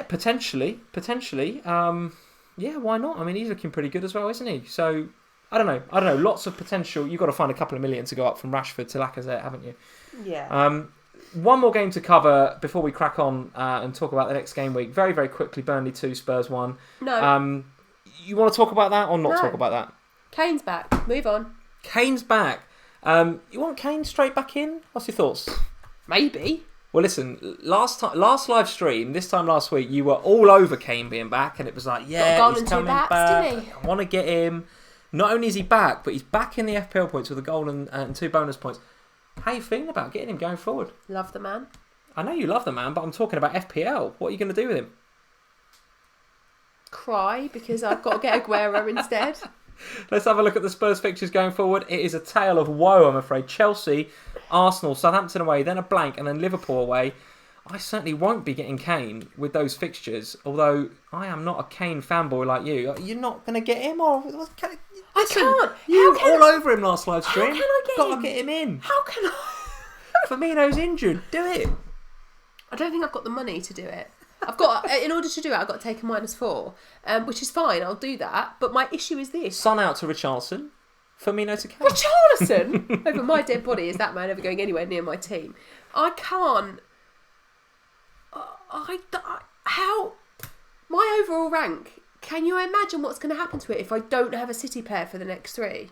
potentially. Yeah, why not? I mean, he's looking pretty good as well, isn't he? So, I don't know. Lots of potential. You've got to find a couple of million to go up from Rashford to Lacazette, haven't you? Yeah. One more game to cover before we crack on and talk about the next game week. Very, very quickly, Burnley 2, Spurs 1. No. You want to talk about that or not talk about that? Kane's back. Move on. Kane's back. You want Kane straight back in? What's your thoughts? Maybe. Well, listen. Last live stream, this time last week, you were all over Kane being back, and it was like, yeah, he's coming back. Didn't he? I want to get him. Not only is he back, but he's back in the FPL points with a goal and 2 bonus points. How are you feeling about getting him going forward? Love the man. I know you love the man, but I'm talking about FPL. What are you going to do with him? Cry because I've got to get Aguero instead. Let's have a look at the Spurs fixtures going forward. It is a tale of woe, I'm afraid. Chelsea, Arsenal, Southampton away, then a blank, and then Liverpool away. I certainly won't be getting Kane with those fixtures, although I am not a Kane fanboy like you. You're not going to get him, or... I can't. You were all over him last live stream. How can I get Got him? to get him in. How can I? Firmino's injured. Do it. I don't think I've got the money to do it. In order to do it, I've got to take a -4, which is fine. I'll do that. But my issue is this: Son out to Richarlison, Firmino to Kane. Richarlison over my dead body. Is that man ever going anywhere near my team? I can't. How? My overall rank. Can you imagine what's going to happen to it if I don't have a City player for the next 3?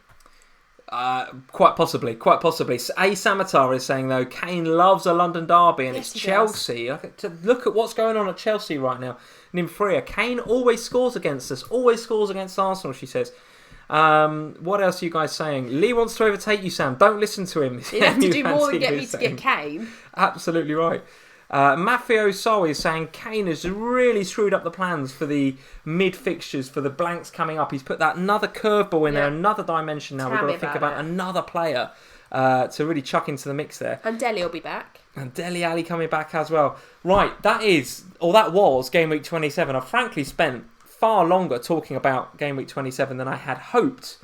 Quite possibly. A Samatar is saying, though, Kane loves a London derby and Yes, it's he Chelsea. To look at what's going on at Chelsea right now. Nymphria, Kane always scores against us, always scores against Arsenal, she says. What else are you guys saying? Lee wants to overtake you, Sam. Don't listen to him. You'd have to do more than get me to get Kane. Absolutely right. Mafio Sol is saying Kane has really screwed up the plans for the mid-fixtures, for the blanks coming up. He's put that another curveball in there, another dimension now. We've got to think about another player to really chuck into the mix there. And Dele will be back. And Dele Alli coming back as well. Right, that was Game Week 27. I've frankly spent far longer talking about Game Week 27 than I had hoped.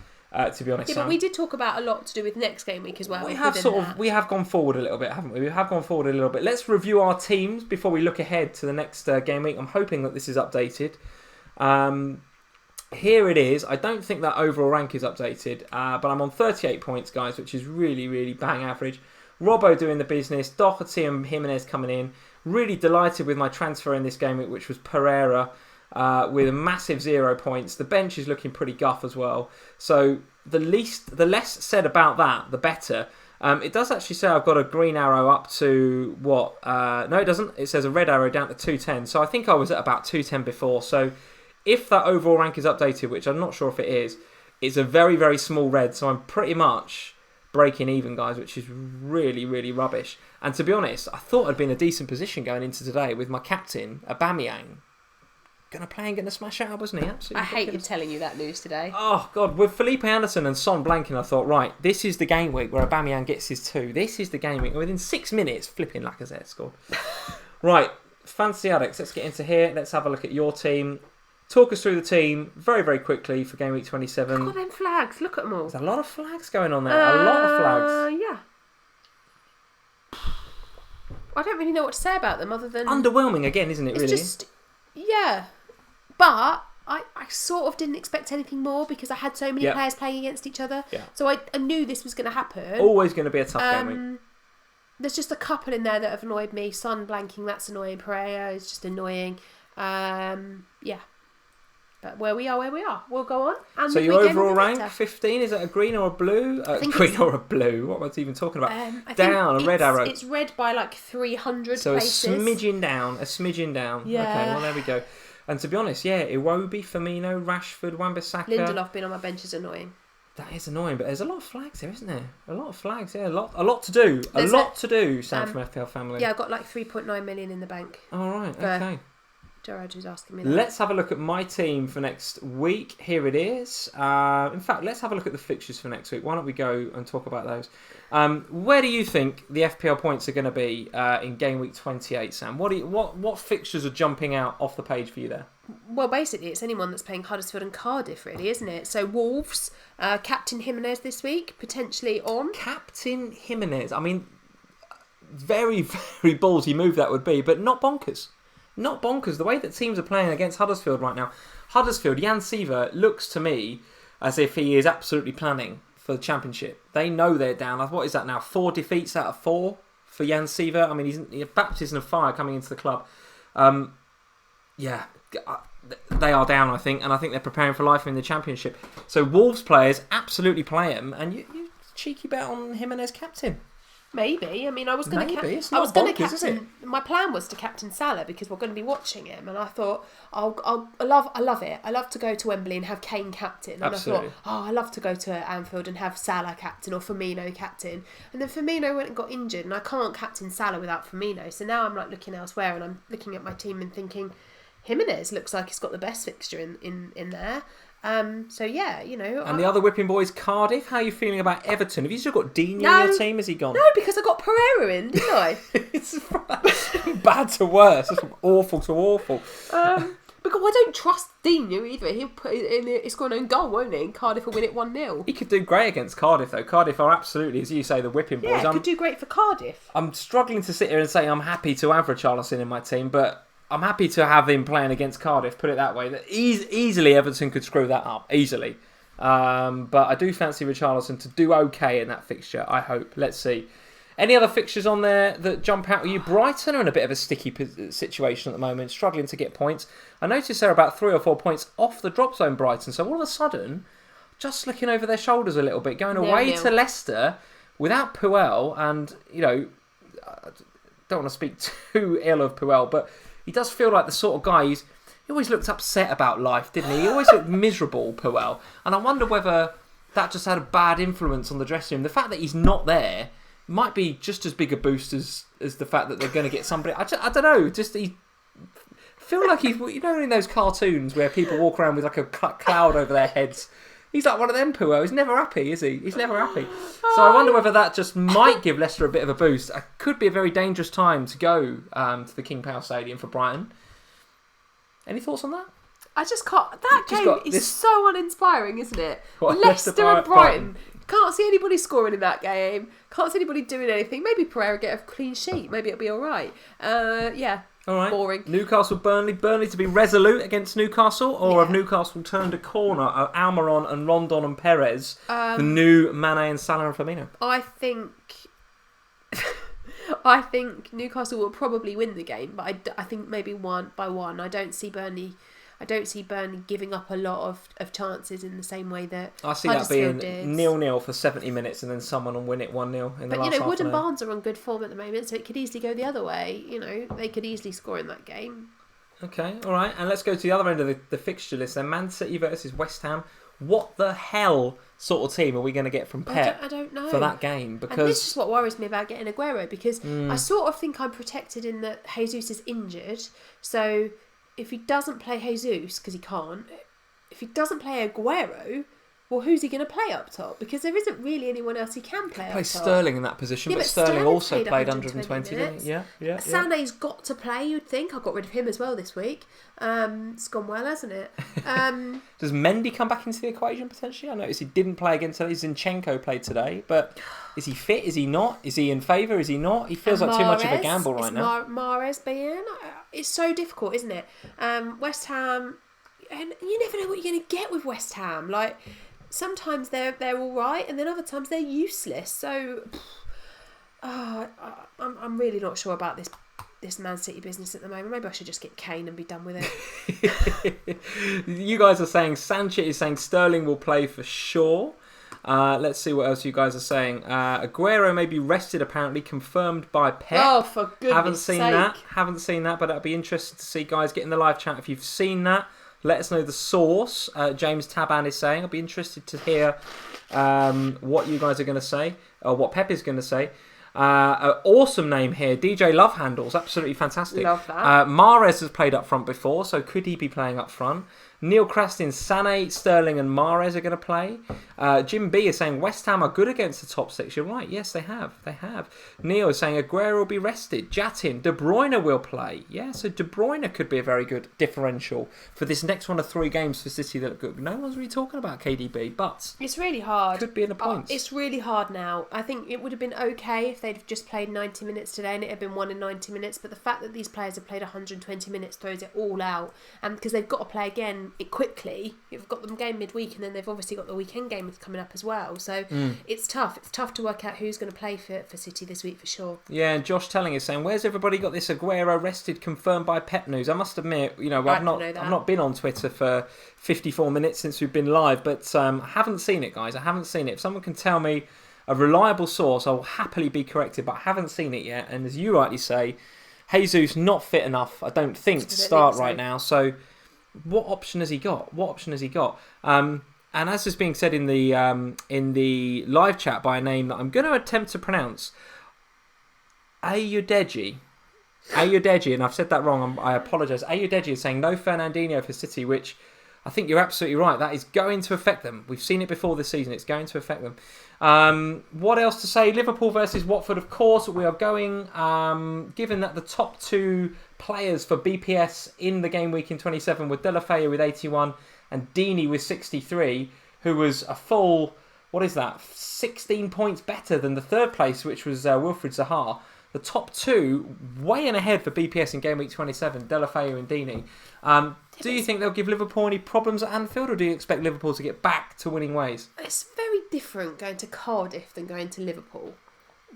To be honest, yeah, but we did talk about a lot to do with next game week as well. We have gone forward a little bit, haven't we? We have gone forward a little bit. Let's review our teams before we look ahead to the next game week. I'm hoping that this is updated. Here it is. I don't think that overall rank is updated, but I'm on 38 points, guys, which is really, really bang average. Robbo doing the business. Doherty and Jimenez coming in. Really delighted with my transfer in this game week, which was Pereira. With a massive 0 points. The bench is looking pretty guff as well. So the less said about that, the better. It does actually say I've got a green arrow up to what? No, it doesn't. It says a red arrow down to 210. So I think I was at about 210 before. So if that overall rank is updated, which I'm not sure if it is, it's a very, very small red. So I'm pretty much breaking even, guys, which is really, really rubbish. And to be honest, I thought I'd been in a decent position going into today with my captain, Aubameyang. Going to play and going to smash out, wasn't he? Absolutely. I hated telling you that news today. Oh, God. With Felipe Anderson and Son blanking, I thought, right, this is the game week where Aubameyang gets his 2. This is the game week. And within 6 minutes, flipping Lacazette scored. Right, Fancy Addicts, let's get into here. Let's have a look at your team. Talk us through the team very, very quickly for game week 27. Look at them flags. Look at them all. There's a lot of flags going on there. A lot of flags. Yeah. I don't really know what to say about them other than... Underwhelming again, isn't it, really? It's just... Yeah. But I sort of didn't expect anything more because I had so many players playing against each other. Yeah. So I knew this was going to happen. Always going to be a tough game week. There's just a couple in there that have annoyed me. Son blanking, that's annoying. Pereira is just annoying. Yeah. But where we are. We'll go on. And so your overall rank, 15, is it a green or a blue? Green or a blue? What was I even talking about? Down, a red arrow. It's red by like 300 so places. So a smidgen down. Yeah. Okay, well, there we go. And to be honest, Iwobi, Firmino, Rashford, Wan-Bissaka. Lindelof being on my bench is annoying. That is annoying, but there's a lot of flags here, isn't there? A lot of flags, a lot to do. To do, Sam from FPL Family. Yeah, I've got like 3.9 million in the bank. All right, okay. Gerard who's asking me that. Let's have a look at my team for next week. Here it is. In fact, let's have a look at the fixtures for next week. Why don't we go and talk about those? Where do you think the FPL points are going to be in game week 28, Sam? What fixtures are jumping out off the page for you there? Well, basically, it's anyone that's playing Huddersfield and Cardiff, really, isn't it? So Wolves, Captain Jimenez this week, potentially on. Captain Jimenez. I mean, very, very ballsy move that would be, but not bonkers. Not bonkers. The way that teams are playing against Huddersfield right now. Huddersfield, Jan Siver looks to me as if he is absolutely planning for the Championship. They know they're down. What is that now? 4 defeats out of 4 for Jan Siver. I mean, he's a baptism of fire coming into the club. They are down, I think, and I think they're preparing for life in the Championship. So Wolves players absolutely play him, and you cheeky bet on Jimenez captain. Maybe. I mean, I was going to captain. My plan was to captain Salah because we're going to be watching him, and I thought, I love it. I love to go to Wembley and have Kane captain, and Absolutely. I thought, I love to go to Anfield and have Salah captain or Firmino captain, and then Firmino went and got injured, and I can't captain Salah without Firmino. So now I'm like looking elsewhere, and I'm looking at my team and thinking, Jimenez looks like he's got the best fixture in there. So yeah, And the other whipping boys, Cardiff. How are you feeling about Everton? Have you still got Dean in your team? Has he gone? No, because I got Pereira in, didn't I? It's bad to worse. It's from awful to awful. Because I don't trust Dino either. He'll put it in. Score an own goal, won't he? Cardiff will win it 1-0. He could do great against Cardiff, though. Cardiff are absolutely, as you say, the whipping boys. Yeah, could do great for Cardiff. I'm struggling to sit here and say I'm happy to have Richarlison in my team, but I'm happy to have him playing against Cardiff. Put it that way. That easily Everton could screw that up easily. But I do fancy Richarlison to do okay in that fixture. I hope. Let's see. Any other fixtures on there that jump out at you? Brighton are in a bit of a sticky situation at the moment, struggling to get points. I noticed they're about 3 or 4 points off the drop zone, Brighton. So all of a sudden, just looking over their shoulders a little bit, going away to Leicester without Puel. And, I don't want to speak too ill of Puel, but he does feel like the sort of guy he always looked upset about life, didn't he? He always looked miserable, Puel. And I wonder whether that just had a bad influence on the dressing room. The fact that he's not there might be just as big a boost as the fact that they're going to get somebody. I don't know. Just he feel like he's in those cartoons where people walk around with like a cloud over their heads. He's like one of them, Puel. He's never happy, is he? He's never happy. So I wonder whether that just might give Leicester a bit of a boost. It could be a very dangerous time to go to the King Power Stadium for Brighton. Any thoughts on that? I just can't. That game is so uninspiring, isn't it? What, Leicester and Brighton. Can't see anybody scoring in that game. Can't see anybody doing anything. Maybe Pereira get a clean sheet. Maybe it'll be all right. Yeah. All right. Boring. Newcastle, Burnley. Burnley to be resolute against Newcastle, or have Newcastle turned a corner? Almiron and Rondon and Perez, the new Mane and Salah and Firmino. I think Newcastle will probably win the game, but I think maybe 1-1. I don't see Burnley giving up a lot of chances in the same way that I see that being 0-0 for 70 minutes and then someone will win it 1-0 in the last half. But Wood and Barnes are on good form at the moment, so it could easily go the other way. They could easily score in that game. Okay, all right. And let's go to the other end of the fixture list then. Man City versus West Ham. What the hell sort of team are we going to get from Pep I don't know. for that game? Because and this is what worries me about getting Aguero, because I sort of think I'm protected in that Jesus is injured. So if he doesn't play Jesus, because he can't, if he doesn't play Aguero, well, who's he going to play up top? Because there isn't really anyone else he can play up top. Play Sterling in that position, but Sterling also played 120 didn't he? Yeah. Sané's got to play, you'd think. I got rid of him as well this week. It's gone well, hasn't it? Does Mendy come back into the equation potentially? I noticed he didn't play against today. Zinchenko played today, but is he fit? Is he not? Is he in favour? Is he not? He feels like too much of a gamble right now. Mahrez being, it's so difficult, isn't it? West Ham, and you never know what you're going to get with West Ham. Like, sometimes they're all right, and then other times they're useless. So, I'm really not sure about this Man City business at the moment. Maybe I should just get Kane and be done with it. You guys are saying Sanchez is saying Sterling will play for sure. Let's see what else you guys are saying. Aguero may be rested, apparently, confirmed by Pep. Oh, for goodness sake. Haven't seen that, but that'd be interesting to see. Guys, get in the live chat if you've seen that. Let us know the source. James Taban is saying. I'll be interested to hear what you guys are going to say, or what Pep is going to say. Awesome name here. DJ Love Handles. Absolutely fantastic. Love that. Mahrez has played up front before, so could he be playing up front? Neil Crastin, Sané, Sterling and Mahrez are going to play. Jim B is saying West Ham are good against the top six. You're right. Yes, they have. Neil is saying Aguero will be rested. Jatin, De Bruyne will play. Yeah, so De Bruyne could be a very good differential for this next one of 3 games for City that look good. No one's really talking about KDB, but it's really hard. Could be in the points. It's really hard now. I think it would have been okay if they'd just played 90 minutes today and it had been 1 in 90 minutes. But the fact that these players have played 120 minutes throws it all out. And because they've got to play again quickly, you've got them game midweek, and then they've obviously got the weekend game coming up as well. So it's tough. It's tough to work out who's going to play for City this week for sure. Yeah, and Josh Telling is saying, where's everybody got this Aguero rested confirmed by Pep news? I must admit, I've not been on Twitter for 54 minutes since we've been live, but I haven't seen it, guys. I haven't seen it. If someone can tell me a reliable source, I will happily be corrected, but I haven't seen it yet. And as you rightly say, Jesus not fit enough, I don't think, to start right now. So what option has he got? And as is being said in the live chat by a name that I'm going to attempt to pronounce, Ayudeji, and I've said that wrong, I apologise. Ayudeji is saying no Fernandinho for City, which I think you're absolutely right. That is going to affect them. We've seen it before this season. It's going to affect them. What else to say? Liverpool versus Watford, of course. We are going, given that the top 2 players for BPS in the game week in 27 were Deulofeu with 81 and Deeney with 63, who was a full, 16 points better than the third place, which was Wilfried Zaha. The top 2, way in ahead for BPS in game week 27, Deulofeu and Deeney. Do you think they'll give Liverpool any problems at Anfield, or do you expect Liverpool to get back to winning ways? It's very different going to Cardiff than going to Liverpool.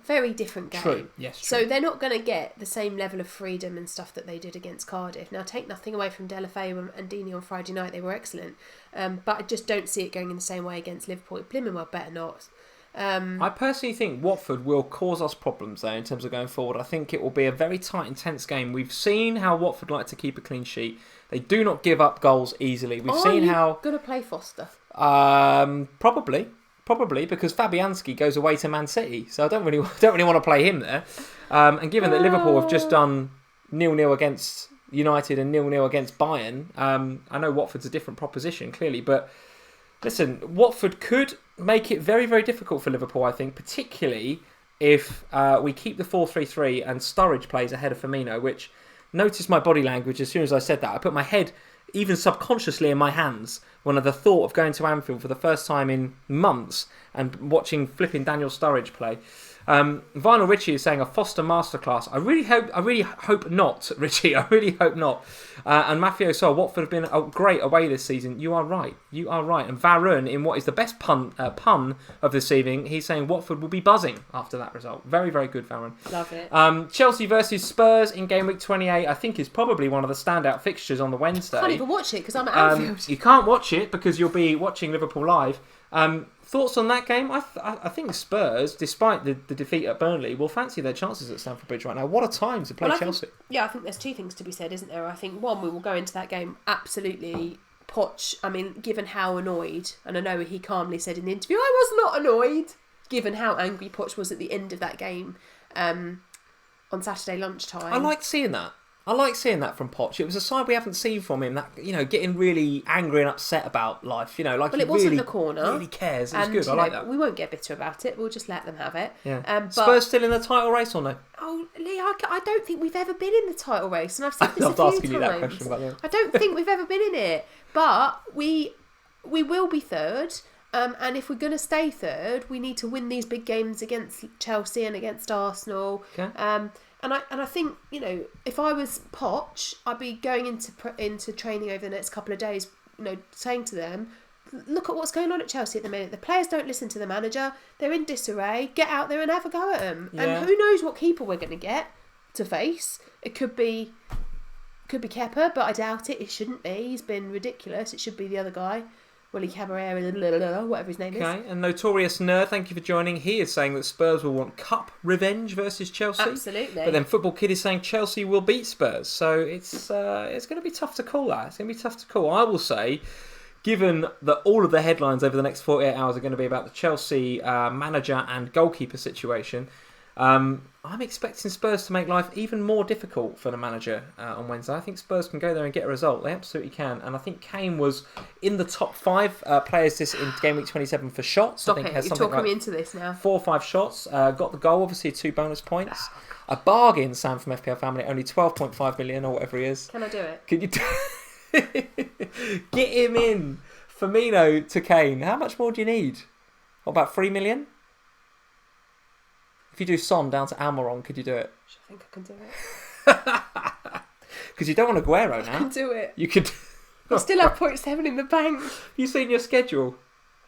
Very different game. True, yes, true. So they're not going to get the same level of freedom and stuff that they did against Cardiff. Now, take nothing away from Deulofeu and Deeney on Friday night. They were excellent. But I just don't see it going in the same way against Liverpool. Plymouth better not. I personally think Watford will cause us problems there in terms of going forward. I think it will be a very tight, intense game. We've seen how Watford like to keep a clean sheet. They do not give up goals easily. We've seen how... going to play Foster? Probably, because Fabianski goes away to Man City, so I don't really want to play him there. And given that Liverpool have just done 0-0 against United and 0-0 against Bayern, I know Watford's a different proposition, clearly, but listen, Watford could make it very, very difficult for Liverpool, I think, particularly if we keep the 4-3-3 and Sturridge plays ahead of Firmino, which, notice my body language as soon as I said that. I put my head, even subconsciously, in my hands when the thought of going to Anfield for the first time in months and watching flipping Daniel Sturridge play. Vinyl Richie is saying a Foster masterclass. I really hope not, Richie. I really hope not. And Maffeo Sol, Watford have been great away this season. You are right. And Varun, in what is the best pun of this evening, he's saying Watford will be buzzing after that result. Very, very good, Varun. Love it. Chelsea versus Spurs in game week 28, I think is probably one of the standout fixtures on the Wednesday. I can't even watch it because I'm at Anfield. You can't watch it because you'll be watching Liverpool live. Thoughts on that game? I think Spurs, despite the defeat at Burnley, will fancy their chances at Stamford Bridge right now. What a time to play Chelsea. I think there's 2 things to be said, isn't there? I think, one, we will go into that game absolutely Poch. I mean, given how annoyed, and I know he calmly said in the interview, I was not annoyed, given how angry Poch was at the end of that game on Saturday lunchtime. I like seeing that. From Poch. It was a side we haven't seen from him. That, getting really angry and upset about life. Like, well, it wasn't the corner. Really cares. It was good. I like that. We won't get bitter about it. We'll just let them have it. Yeah. Spurs still in the title race or no? Oh, Lee, I don't think we've ever been in the title race, and I've said this a few asking times. You that question, by the way. I don't think we've ever been in it, but we will be third. And if we're going to stay third, we need to win these big games against Chelsea and against Arsenal. Okay. And I think, if I was Poch, I'd be going into training over the next couple of days, saying to them, look at what's going on at Chelsea at the minute. The players don't listen to the manager. They're in disarray. Get out there and have a go at them. Yeah. And who knows what keeper we're going to get to face. It could be Kepa, but I doubt it. It shouldn't be. He's been ridiculous. It should be the other guy. Willie Caballero, whatever his name is. Okay, and Notorious Nerd, thank you for joining. He is saying that Spurs will want cup revenge versus Chelsea. Absolutely. But then Football Kid is saying Chelsea will beat Spurs. So it's going to be tough to call that. It's going to be tough to call. I will say, given that all of the headlines over the next 48 hours are going to be about the Chelsea manager and goalkeeper situation, I'm expecting Spurs to make life even more difficult for the manager on Wednesday. I think Spurs can go there and get a result. They absolutely can. And I think Kane was in the top 5 players this in game week 27 for shots. Stop I think it. has You're something talking me like into this now. 4 or 5 shots. Got the goal, obviously 2 bonus points. A bargain, Sam from FPL Family. Only 12.5 million or whatever he is. Can I do it? Can you get him in? Firmino to Kane. How much more do you need? What, about 3 million? If you do Son down to Almiron, could you do it? I think I can do it. Because you don't want Aguero now. I can do it. You could. I still have 0.7 in the bank. You seen your schedule?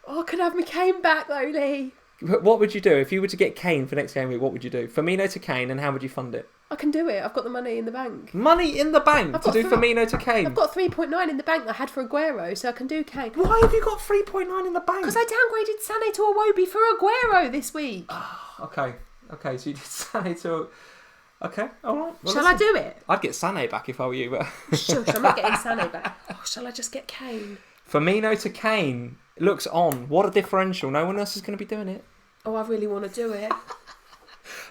Oh, I could have my Kane back though, Lee. What would you do if you were to get Kane for next game week? What would you do? Firmino to Kane, and how would you fund it? I can do it. I've got the money in the bank. Money in the bank to do Firmino to Kane? I've got 3.9 in the bank that I had for Aguero, so I can do Kane. Why have you got 3.9 in the bank? Because I downgraded Sané to Iwobi for Aguero this week. Okay, so you did Sané to... Okay, alright. Well, shall I do it? I'd get Sané back if I were you. But... Shush, I'm not getting Sané back. Oh, shall I just get Kane? Firmino to Kane looks on. What a differential. No one else is going to be doing it. Oh, I really want to do it.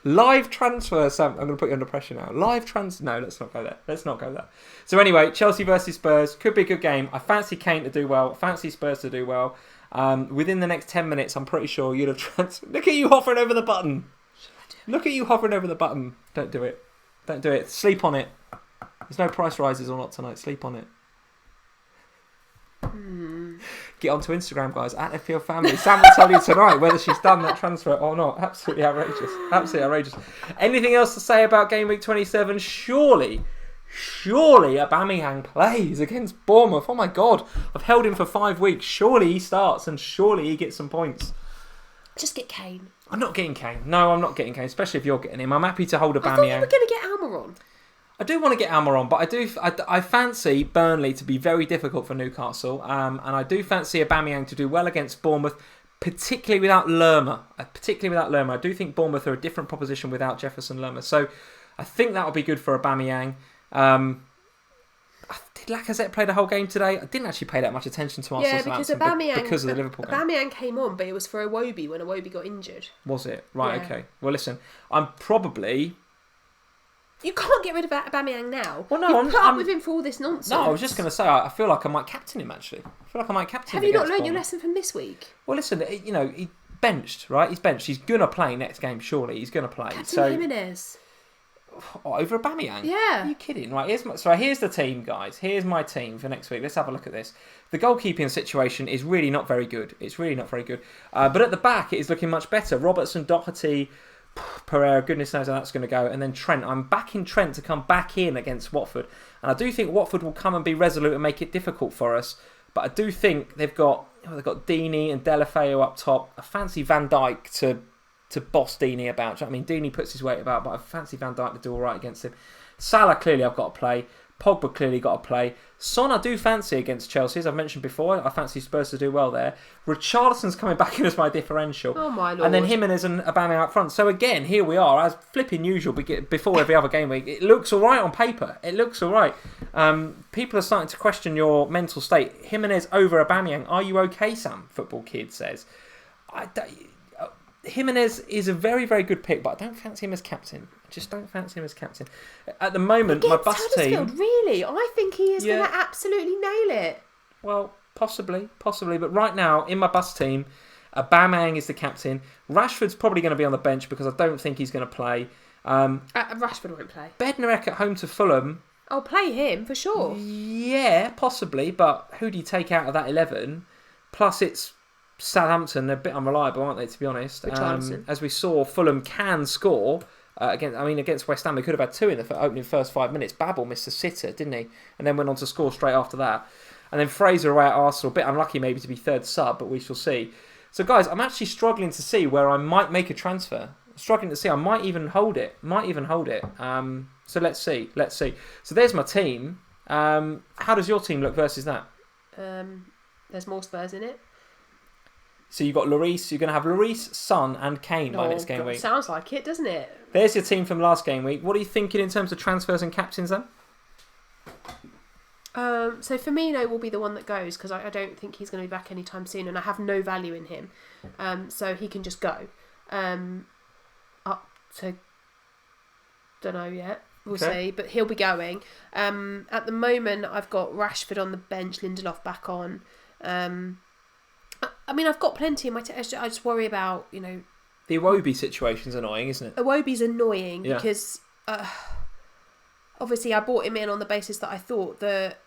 Live transfer, Sam. I'm going to put you under pressure now. Live transfer. No, let's not go there. Let's not go there. So anyway, Chelsea versus Spurs. Could be a good game. I fancy Kane to do well. I fancy Spurs to do well. Within the next 10 minutes, I'm pretty sure you'll have transferred. Look at you hovering over the button. Look at you hovering over the button. Don't do it. Don't do it. Sleep on it. There's no price rises or not tonight. Sleep on it. Get onto Instagram, guys, at FPL Family. Sam will tell you tonight whether she's done that transfer or not. Absolutely outrageous. Absolutely outrageous. Anything else to say about Game Week 27? Surely Aubameyang plays against Bournemouth. Oh my God. I've held him for 5 weeks. Surely he starts and surely he gets some points. Just get Kane. I'm not getting Kane. No, I'm not getting Kane, especially if you're getting him. I'm happy to hold Aubameyang. I thought you were going to get Almiron. I do want to get Almiron, but I fancy Burnley to be very difficult for Newcastle, and I do fancy Aubameyang to do well against Bournemouth, particularly without Lerma. I do think Bournemouth are a different proposition without Jefferson Lerma, so I think that will be good for Aubameyang. Did Lacazette play the whole game today? I didn't actually pay that much attention to Arsenal because Aubameyang, because of the Liverpool game. Aubameyang came on, but it was for Iwobi when Iwobi got injured. Was it? Right, Yeah. okay. Well, listen, I'm probably... You can't get rid of Aubameyang now. Well, no, You've put up with him for all this nonsense. No, I was just going to say, I feel like I might captain him, actually. Have you not learned your lesson from this week? Well, listen, he benched, right? He's benched. He's going to play next game, surely. He's going to play. Captain Jimenez. Over Aubameyang? Yeah. Are you kidding? Right, here's the team, guys. Here's my team for next week. Let's have a look at this. The goalkeeping situation is really not very good. It's really not very good. But at the back, it is looking much better. Robertson, Doherty... Pereira, goodness knows how that's going to go. And then Trent. I'm backing Trent to come back in against Watford. And I do think Watford will come and be resolute and make it difficult for us. But I do think they've got Deeney and Deulofeu up top. I fancy Van Dijk to boss Deeney about. Do you know what I mean? Deeney puts his weight about, but I fancy Van Dijk to do all right against him. Salah, clearly I've got to play. Pogba clearly got to play. Son, I do fancy against Chelsea, as I've mentioned before. I fancy Spurs to do well there. Richarlison's coming back in as my differential. Oh my Lord. And then Jimenez and Aubameyang up front. So again, here we are, as flipping usual, before every other game week. It looks all right on paper. It looks all right. People are starting to question your mental state. Jimenez over Aubameyang. Are you okay, Sam? Football Kid says. Jimenez is a very, very good pick, but I don't fancy him as captain. I just don't fancy him as captain. At the moment, my bus team... Really? I think he is going to absolutely nail it. Well, possibly. But right now, in my bus team, Aubameyang is the captain. Rashford's probably going to be on the bench because I don't think he's going to play. Rashford won't play. Bednarek at home to Fulham. I'll play him, for sure. Yeah, possibly, but who do you take out of that 11? Plus, it's... Southampton, they're a bit unreliable, aren't they, to be honest? As we saw, Fulham can score against West Ham. They could have had 2 in the opening first 5 minutes. Babel missed a sitter, didn't he? And then went on to score straight after that. And then Fraser away at Arsenal, a bit unlucky maybe to be third sub, but we shall see. So guys, I'm actually struggling to see where I might make a transfer. Struggling to see, I might even hold it. So let's see. So there's my team. How does your team look versus that? There's more Spurs in it. So you've got Lloris. You're going to have Lloris, Son and Kane by next game week. Sounds like it, doesn't it? There's your team from last game week. What are you thinking in terms of transfers and captains then? So Firmino will be the one that goes because I don't think he's going to be back anytime soon and I have no value in him. So he can just go. Up to... Don't know yet. We'll see. But he'll be going. At the moment, I've got Rashford on the bench, Lindelof back on. I mean, I've got plenty in my... I just worry about, The Iwobi situation's annoying, isn't it? Iwobi's annoying because... obviously, I bought him in on the basis that I thought that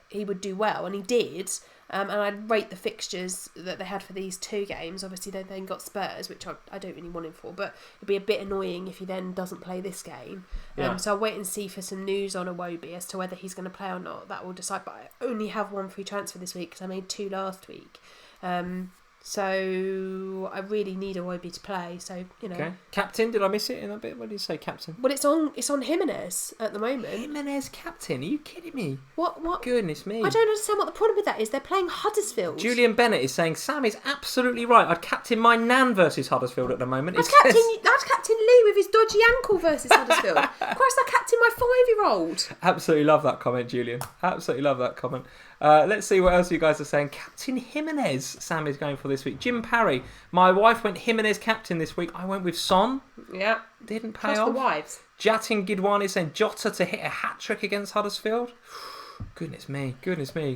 he would do well, and he did. And I'd rate the fixtures that they had for these 2 games. Obviously, they then got Spurs, which I don't really want him for, but it'd be a bit annoying if he then doesn't play this game. So I'll wait and see for some news on Iwobi as to whether he's going to play or not. That will decide. But I only have 1 free transfer this week because I made 2 last week. So I really need Iwobi to play. So Okay. Captain? Did I miss it in a bit? What did you say, captain? Well, it's on Jimenez at the moment. Jimenez captain? Are you kidding me? What? Goodness me! I don't understand what the problem with that is. They're playing Huddersfield. Julian Bennett is saying Sam is absolutely right. I'd captain my Nan versus Huddersfield at the moment. I'd captain Lee with his dodgy ankle versus Huddersfield. Christ, I captain my 5-year-old. Absolutely love that comment, Julian. Absolutely love that comment. Let's see what else you guys are saying. Captain Jimenez, Sam is going for this week. Jim Parry, my wife went Jimenez captain this week. I went with Son. Yeah. Didn't pay Trust off. the wives. Jatin Gidwani saying Jota to hit a hat-trick against Huddersfield. Goodness me.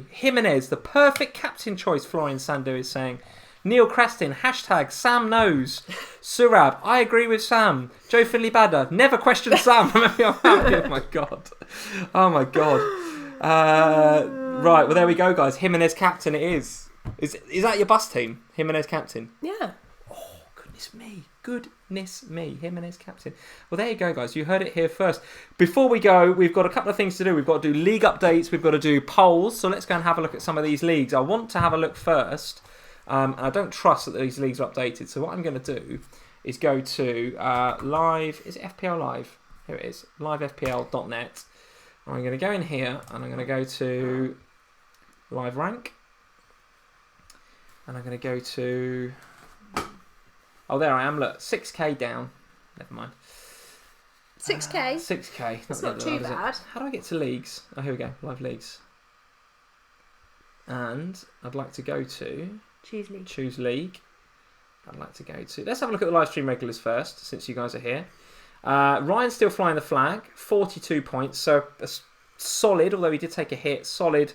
Jimenez, the perfect captain choice, Florian Sandu is saying. Neil Creston, hashtag Sam knows. Surab, I agree with Sam. Joe Filibada, never question Sam. Oh my god. Right, well there we go, guys. Jimenez captain it is. Is that your bus team? Jimenez captain? Yeah. Oh, goodness me. Jimenez captain. Well, there you go, guys. You heard it here first. Before we go, we've got a couple of things to do. We've got to do league updates. We've got to do polls. So let's go and have a look at some of these leagues. I want to have a look first. I don't trust that these leagues are updated. So what I'm going to do is go to live. Is it FPL Live? Here it is. livefpl.net. I'm going to go in here and I'm going to go to live rank. And I'm going to go to... Oh, there I am. Look, 6k down. Never mind. 6k? 6k. That's not too bad. How do I get to leagues? Oh, here we go. Live leagues. And I'd like to go to... Choose league. I'd like to go to... Let's have a look at the live stream regulars first, since you guys are here. Ryan's still flying the flag. 42 points. So a solid, although he did take a hit, solid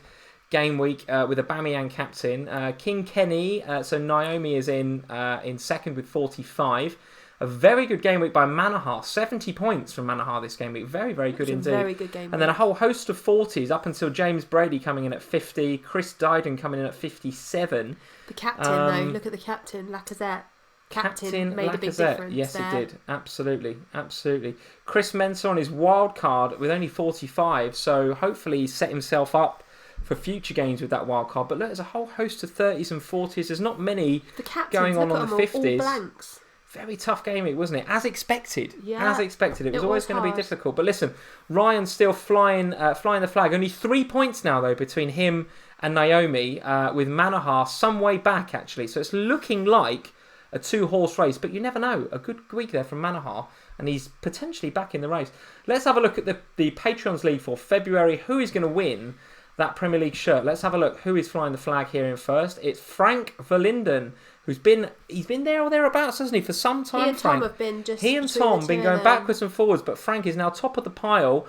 game week with Aubameyang captain. King Kenny, so Naomi is in second with 45. A very good game week by Manahar. 70 points from Manahar this game week. Very, very good indeed. Very good game week. And then a whole host of 40s up until James Brady coming in at 50. Chris Dyden coming in at 57. The captain, though. Look at the captain, Lacazette. Captain made Lacazette. A big difference. Yes, there. it did. Absolutely. Chris Mensah on his wild card with only 45. So hopefully he set himself up for future games with that wild card. But look, there's a whole host of 30s and 40s. There's not many going on the 50s. All blanks. Very tough game week, wasn't it? As expected. Yeah, as expected. It was always going to be difficult. But listen, Ryan's still flying the flag. Only 3 points now, though, between him and Naomi, with Manahar some way back, actually. So it's looking like a 2-horse race. But you never know. A good week there from Manahar. And he's potentially back in the race. Let's have a look at the Patreons League for February. Who is going to win that Premier League shirt? Let's have a look. Who is flying the flag here in first? It's Frank Verlinden. He's been there or thereabouts, hasn't he, for some time? He and Tom have been going backwards and forwards, but Frank is now top of the pile,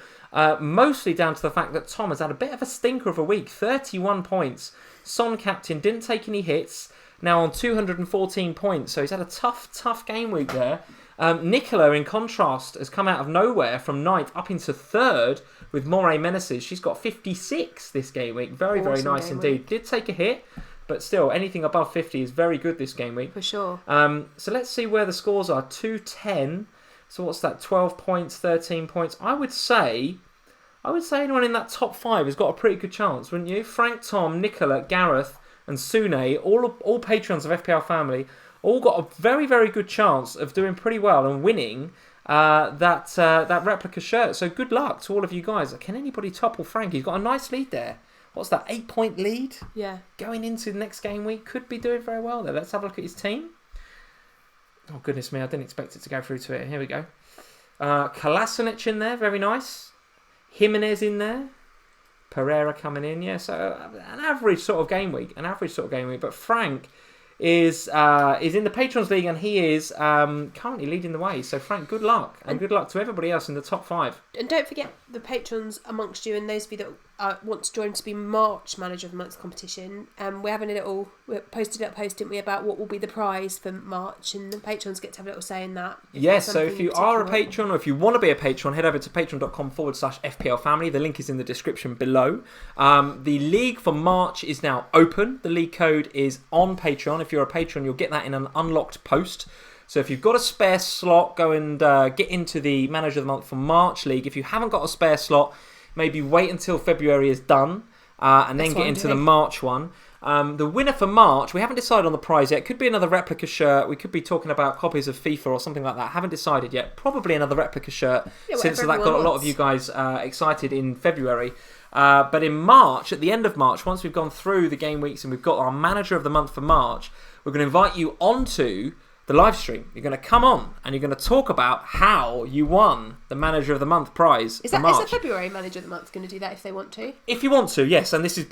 mostly down to the fact that Tom has had a bit of a stinker of a week. 31 points. Son captain, didn't take any hits, now on 214 points, so he's had a tough game week there. Nicola, in contrast, has come out of nowhere from 9th up into 3rd with Moray Menaces. She's got 56 this game week. Very nice indeed. Did take a hit. But still, anything above 50 is very good this game week. For sure. So let's see where the scores are. 210. So what's that? 12 points, 13 points. I would say anyone in that top 5 has got a pretty good chance, wouldn't you? Frank, Tom, Nicola, Gareth and Sune, all patrons of FPL Family, all got a very, very good chance of doing pretty well and winning that replica shirt. So good luck to all of you guys. Can anybody topple Frank? He's got a nice lead there. What's that, 8-point lead? Yeah. Going into the next game week, could be doing very well there. Let's have a look at his team. Oh, goodness me, I didn't expect it to go through to it. Here we go. Kolasinac in there, very nice. Jimenez in there. Pereira coming in, yeah. So an average sort of game week. But Frank is in the Patrons League and he is currently leading the way. So Frank, good luck. And good luck to everybody else in the top 5. And don't forget the patrons amongst you and those of you that want to join to be March Manager of the Month competition. We're having we posted a post, didn't we, about what will be the prize for March, and the patrons get to have a little say in that. Yes, so if you are a patron or if you want to be a patron, head over to patreon.com/FPL Family. The link is in the description below. The league for March is now open. The league code is on Patreon. If you're a patron, you'll get that in an unlocked post. So if you've got a spare slot, go and get into the Manager of the Month for March League. If you haven't got a spare slot, maybe wait until February is done and then get into the March one. The winner for March, we haven't decided on the prize yet. Could be another replica shirt. We could be talking about copies of FIFA or something like that. Haven't decided yet. Probably another replica shirt, since that got a lot of you guys excited in February. But in March, at the end of March, once we've gone through the game weeks and we've got our Manager of the Month for March, we're going to invite you onto the live stream. You're going to come on and you're going to talk about how you won the Manager of the Month prize. Is the February Manager of the Month going to do that if they want to? If you want to, yes. And this is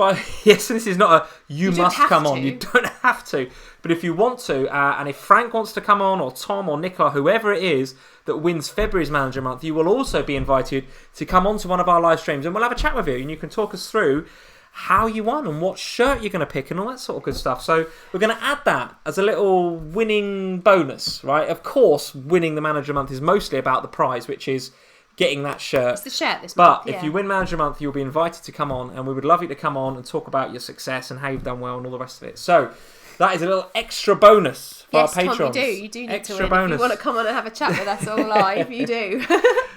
this is not a you must come on. You don't have to. But if you want to, and if Frank wants to come on, or Tom, or Nicola, whoever it is that wins February's Manager of the Month, you will also be invited to come on to one of our live streams, and we'll have a chat with you, and you can talk us through how you won and what shirt you're going to pick and all that sort of good stuff. So we're going to add that as a little winning bonus, right? Of course, winning the Manager of the Month is mostly about the prize, which is getting that shirt. It's the shirt this month, But if you win Manager of the Month, you'll be invited to come on, and we would love you to come on and talk about your success and how you've done well and all the rest of it. So that is a little extra bonus for our patrons. Tom, you do need to win. Bonus. If you want to come on and have a chat with us all live, you do.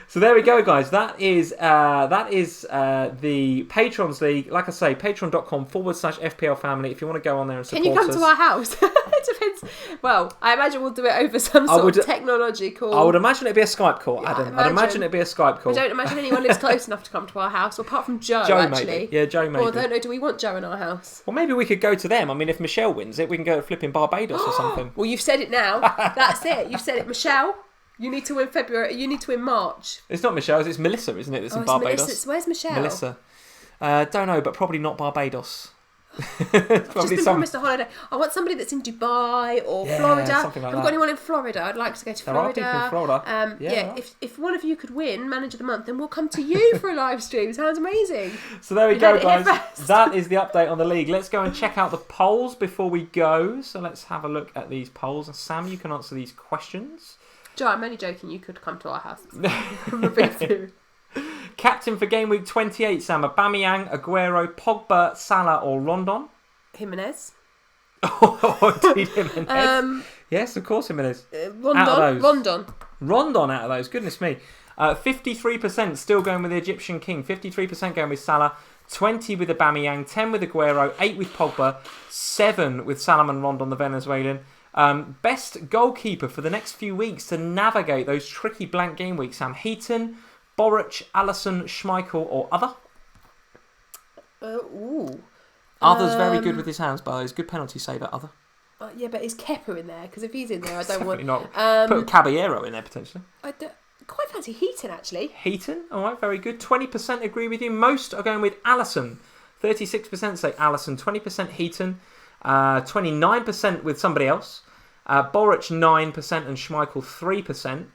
So there we go, guys. That is the Patrons League. Like I say, patreon.com/FPL Family. If you want to go on there and support us. Can you come to our house? It depends. Well, I imagine we'll do it over some sort of technology call. I would imagine it'd be a Skype call, Adam. I'd imagine it'd be a Skype call. I don't imagine anyone lives close enough to come to our house, apart from Joe actually. Maybe. Yeah, Joe maybe. Or I don't know, do we want Joe in our house? Well, maybe we could go to them. I mean, if Michelle wins it, we can go to flipping Barbados or something. Well, you've said it now. That's it. You've said it. Michelle, you need to win February. You need to win March. It's not Michelle's, it's Melissa, isn't it? That's in Barbados. Where's Michelle? Melissa. Don't know, but probably not Barbados. I've just been promised a holiday. I want somebody that's in Dubai or Florida. Something like I've got anyone in Florida. I'd like to go to Florida. There are people in Florida. If one of you could win Manager of the Month, then we'll come to you for a live stream. Sounds amazing. So there we go, guys. That is the update on the league. Let's go and check out the polls before we go. So let's have a look at these polls. And Sam, you can answer these questions. Joe, I'm only joking. You could come to our house. Captain for Gameweek 28, Sam. Aubameyang, Aguero, Pogba, Salah or Rondon? Jimenez. Oh, indeed, Jimenez. Yes, of course, Jimenez. Rondon. Rondon out of those. Goodness me. 53% still going with the Egyptian King. 53% going with Salah. 20 with Aubameyang. 10 with Aguero. 8 with Pogba. 7 with Salomon Rondon, the Venezuelan. Best goalkeeper for the next few weeks to navigate those tricky blank game weeks, Sam. Heaton, Boric, Alisson, Schmeichel or other? Other's very good with his hands, but he's a good penalty saver, other. Yeah, but is Kepa in there? Because if he's in there, I don't want... not. Put Caballero in there, potentially. I quite fancy Heaton, actually. Heaton? All right, very good. 20% agree with you. Most are going with Alisson. 36% say Alisson, 20% Heaton, 29% with somebody else. Boric 9% and Schmeichel 3%.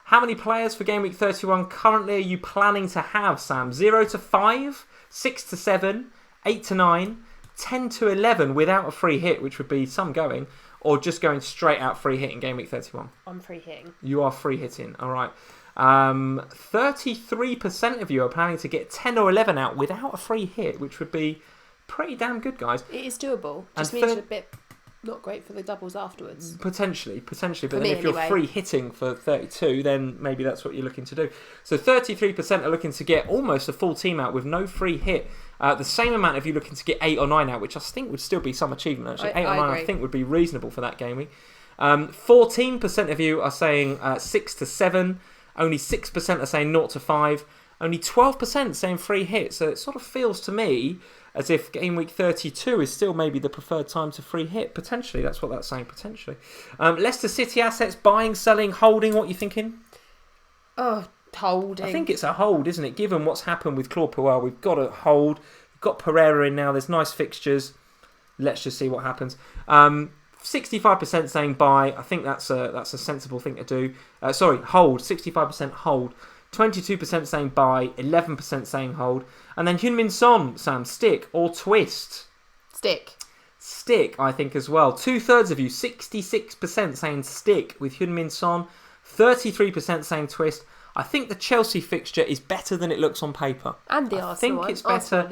How many players for Game Week 31 currently are you planning to have, Sam? 0 to 5, 6 to 7, 8 to 9, 10 to 11 without a free hit, which would be some going, or just going straight out free hit in Game Week 31? I'm free hitting. You are free hitting, all right. 33% of you are planning to get 10 or 11 out without a free hit, which would be pretty damn good, guys. It is doable. Just means you're a bit not great for the doubles afterwards. Potentially. But then if you're free hitting for 32, then maybe that's what you're looking to do. So 33% are looking to get almost a full team out with no free hit. The same amount of you looking to get 8 or 9 out, which I think would still be some achievement, actually. 8 or 9 I think would be reasonable for that game week. 14% of you are saying 6 to 7. Only 6% are saying 0 to 5. Only 12% saying free hit. So it sort of feels to me as if Game Week 32 is still maybe the preferred time to free hit. Potentially, that's what that's saying, potentially. Leicester City assets, buying, selling, holding, what are you thinking? Oh, holding. I think it's a hold, isn't it? Given what's happened with Claude Puel, we've got to hold. We've got Pereira in now, there's nice fixtures. Let's just see what happens. 65% saying buy. I think that's a sensible thing to do. Hold. 65% hold. 22% saying buy, 11% saying hold. And then Heung-min Son, Sam, stick or twist? Stick, I think, as well. 2/3 of you, 66% saying stick with Heung-min Son, 33% saying twist. I think the Chelsea fixture is better than it looks on paper. And the Arsenal one. I think it's better.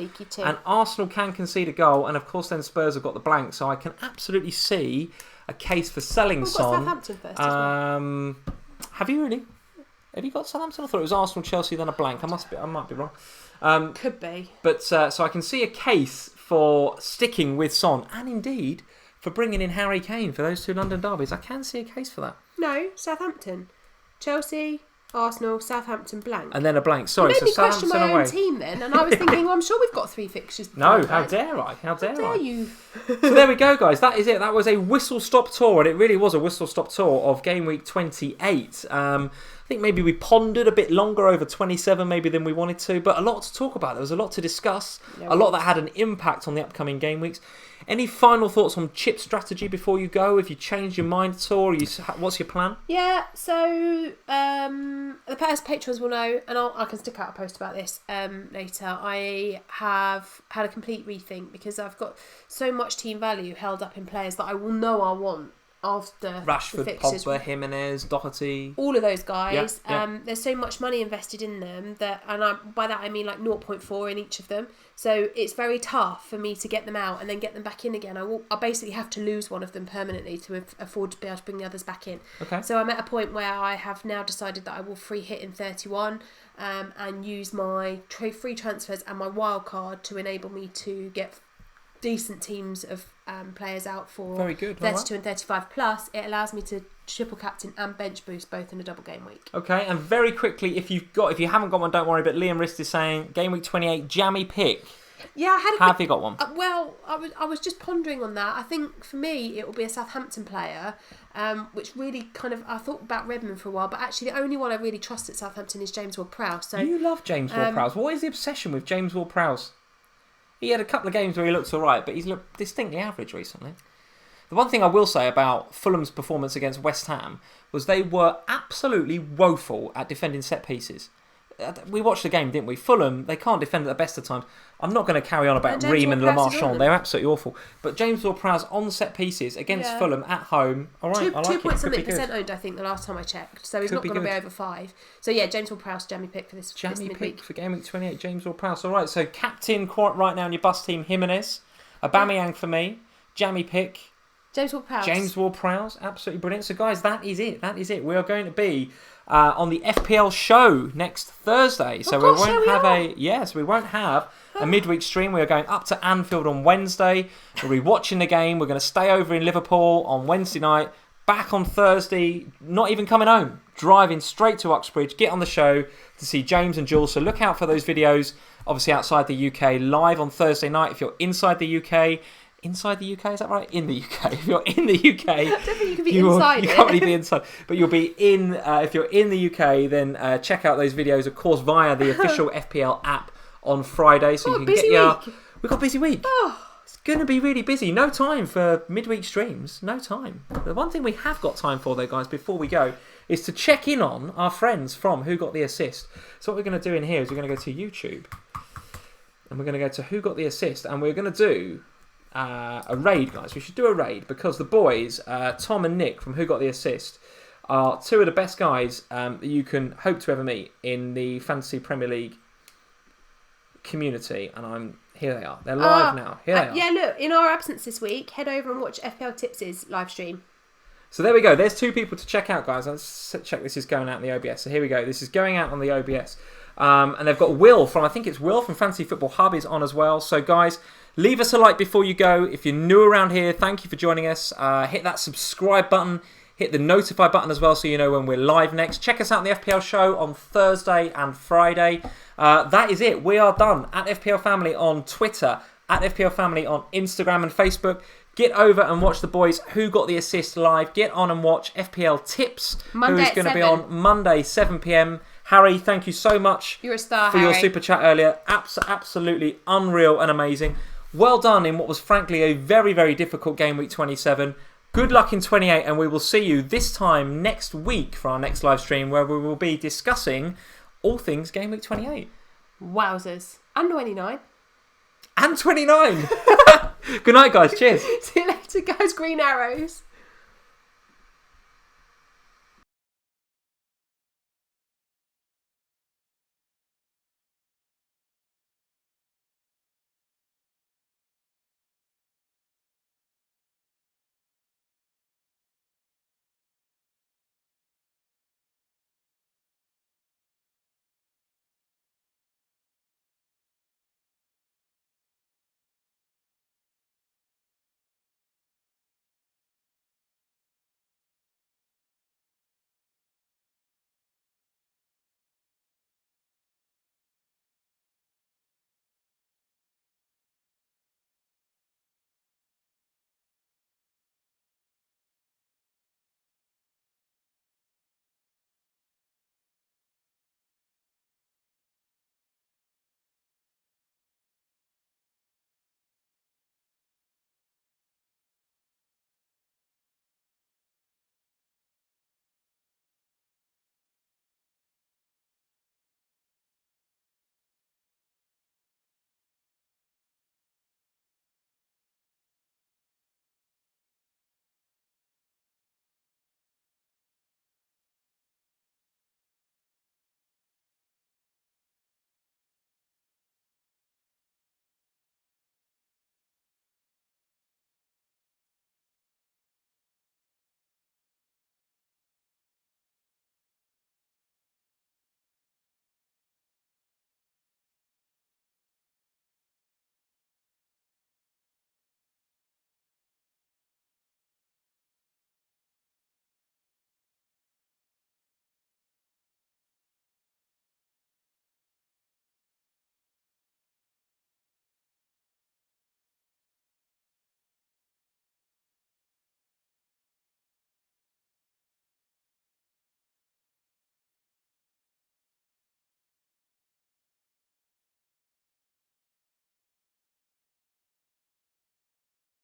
And Arsenal can concede a goal. And, of course, then Spurs have got the blank. So I can absolutely see a case for selling Son. Southampton first as well. Have you really? Have you got Southampton? I thought it was Arsenal, Chelsea, then a blank. I might be wrong. Could be. But so I can see a case for sticking with Son, and indeed for bringing in Harry Kane for those two London derbies. I can see a case for that. No, Southampton, Chelsea, Arsenal, Southampton, blank. And then a blank. Sorry, you made so me question Southampton my away. own team then, and I was thinking, well, I'm sure we've got 3 fixtures. No, how dare I? How dare I? you? So there we go, guys. That is it. That was a whistle-stop tour, and it really was a whistle-stop tour of Game Week 28. I think maybe we pondered a bit longer over 27 maybe than we wanted to, but a lot to talk about. There was a lot to discuss, a lot that had an impact on the upcoming game weeks. Any final thoughts on chip strategy before you go? If you changed your mind at all, what's your plan? Yeah, so the past patrons will know, and I can stick out a post about this later. I have had a complete rethink because I've got so much team value held up in players that I will know I want after Rashford, the fixtures. Pogba, Jimenez, Doherty. All of those guys. Yeah. There's so much money invested in them by that I mean like 0.4 in each of them. So it's very tough for me to get them out and then get them back in again. I basically have to lose one of them permanently to afford to be able to bring the others back in. Okay. So I'm at a point where I have now decided that I will free hit in 31 and use my free transfers and my wild card to enable me to get decent teams of players out for Very good. 32 and 35. Plus, it allows me to triple captain and bench boost both in a double game week. Okay, and very quickly, if you haven't got one, don't worry. But Liam Rist is saying Game Week 28 jammy pick. Yeah, I had Have you got one? Well, I was just pondering on that. I think for me it will be a Southampton player, which really kind of I thought about Redmond for a while, but actually the only one I really trust at Southampton is James Ward-Prowse. So you love James Ward-Prowse. What is the obsession with James Ward-Prowse? He had a couple of games where he looked all right, but he's looked distinctly average recently. The one thing I will say about Fulham's performance against West Ham was they were absolutely woeful at defending set pieces. We watched the game, didn't we? Fulham, they can't defend at the best of times. I'm not going to carry on about Ream and Lamarchand. They're absolutely awful. But James Ward-Prowse on set pieces against Fulham at home. All right, I like 2.something% owned, I think, the last time I checked. So he's not going to be over 5. So yeah, James Ward-Prowse, jammy pick for this jammy midweek. pick for Game Week 28, James Ward-Prowse. All right, so captain quite right now in your bus team, Jimenez. Aubameyang for me. Jammy pick. James Ward-Prowse, absolutely brilliant. So guys, that is it. We are going to be on the FPL show next Thursday. So we won't have a midweek stream. We are going up to Anfield on Wednesday. We'll be watching the game. We're going to stay over in Liverpool on Wednesday night. Back on Thursday, not even coming home. Driving straight to Uxbridge. Get on the show to see James and Jules. So look out for those videos, obviously outside the UK, live on Thursday night. If you're inside the UK... Inside the UK, is that right? In the UK. If you're in the UK, I don't think you can be inside. You can't really be inside, but you'll be in. If you're in the UK, then check out those videos, of course, via the official FPL app on Friday, so you can get your. We've got a busy week. It's going to be really busy. No time for midweek streams. No time. The one thing we have got time for, though, guys, before we go, is to check in on our friends from Who Got the Assist. So what we're going to do in here is we're going to go to YouTube, and we're going to go to Who Got the Assist, and we're going to do. A raid, guys. We should do a raid because the boys, Tom and Nick from Who Got the Assist, are two of the best guys that you can hope to ever meet in the Fantasy Premier League community. And here they are. They're live now. Here they are. Yeah, look, in our absence this week, head over and watch FPL Tips' live stream. So there we go. There's 2 people to check out, guys. Let's check this is going out on the OBS. So here we go. This is going out on the OBS. And they've got Will from, I think it's Will from Fantasy Football Hub is on as well. So guys, leave us a like before you go. If you're new around here, thank you for joining us. Hit that subscribe button. Hit the notify button as well so you know when we're live next. Check us out on the FPL show on Thursday and Friday. That is it. We are done. At FPL Family on Twitter. At FPL Family on Instagram and Facebook. Get over and watch the boys Who Got the Assist live. Get on and watch FPL Tips, Monday who is going to be on Monday, 7 p.m. Harry, thank you so much. You're a star, for Harry. your super chat earlier. Absolutely unreal and amazing. Well done in what was frankly a very, very difficult game week 27. Good luck in 28, and we will see you this time next week for our next live stream where we will be discussing all things game week 28. Wowzers. And 29. And 29. Good night, guys. Cheers. See you later, guys. Green arrows.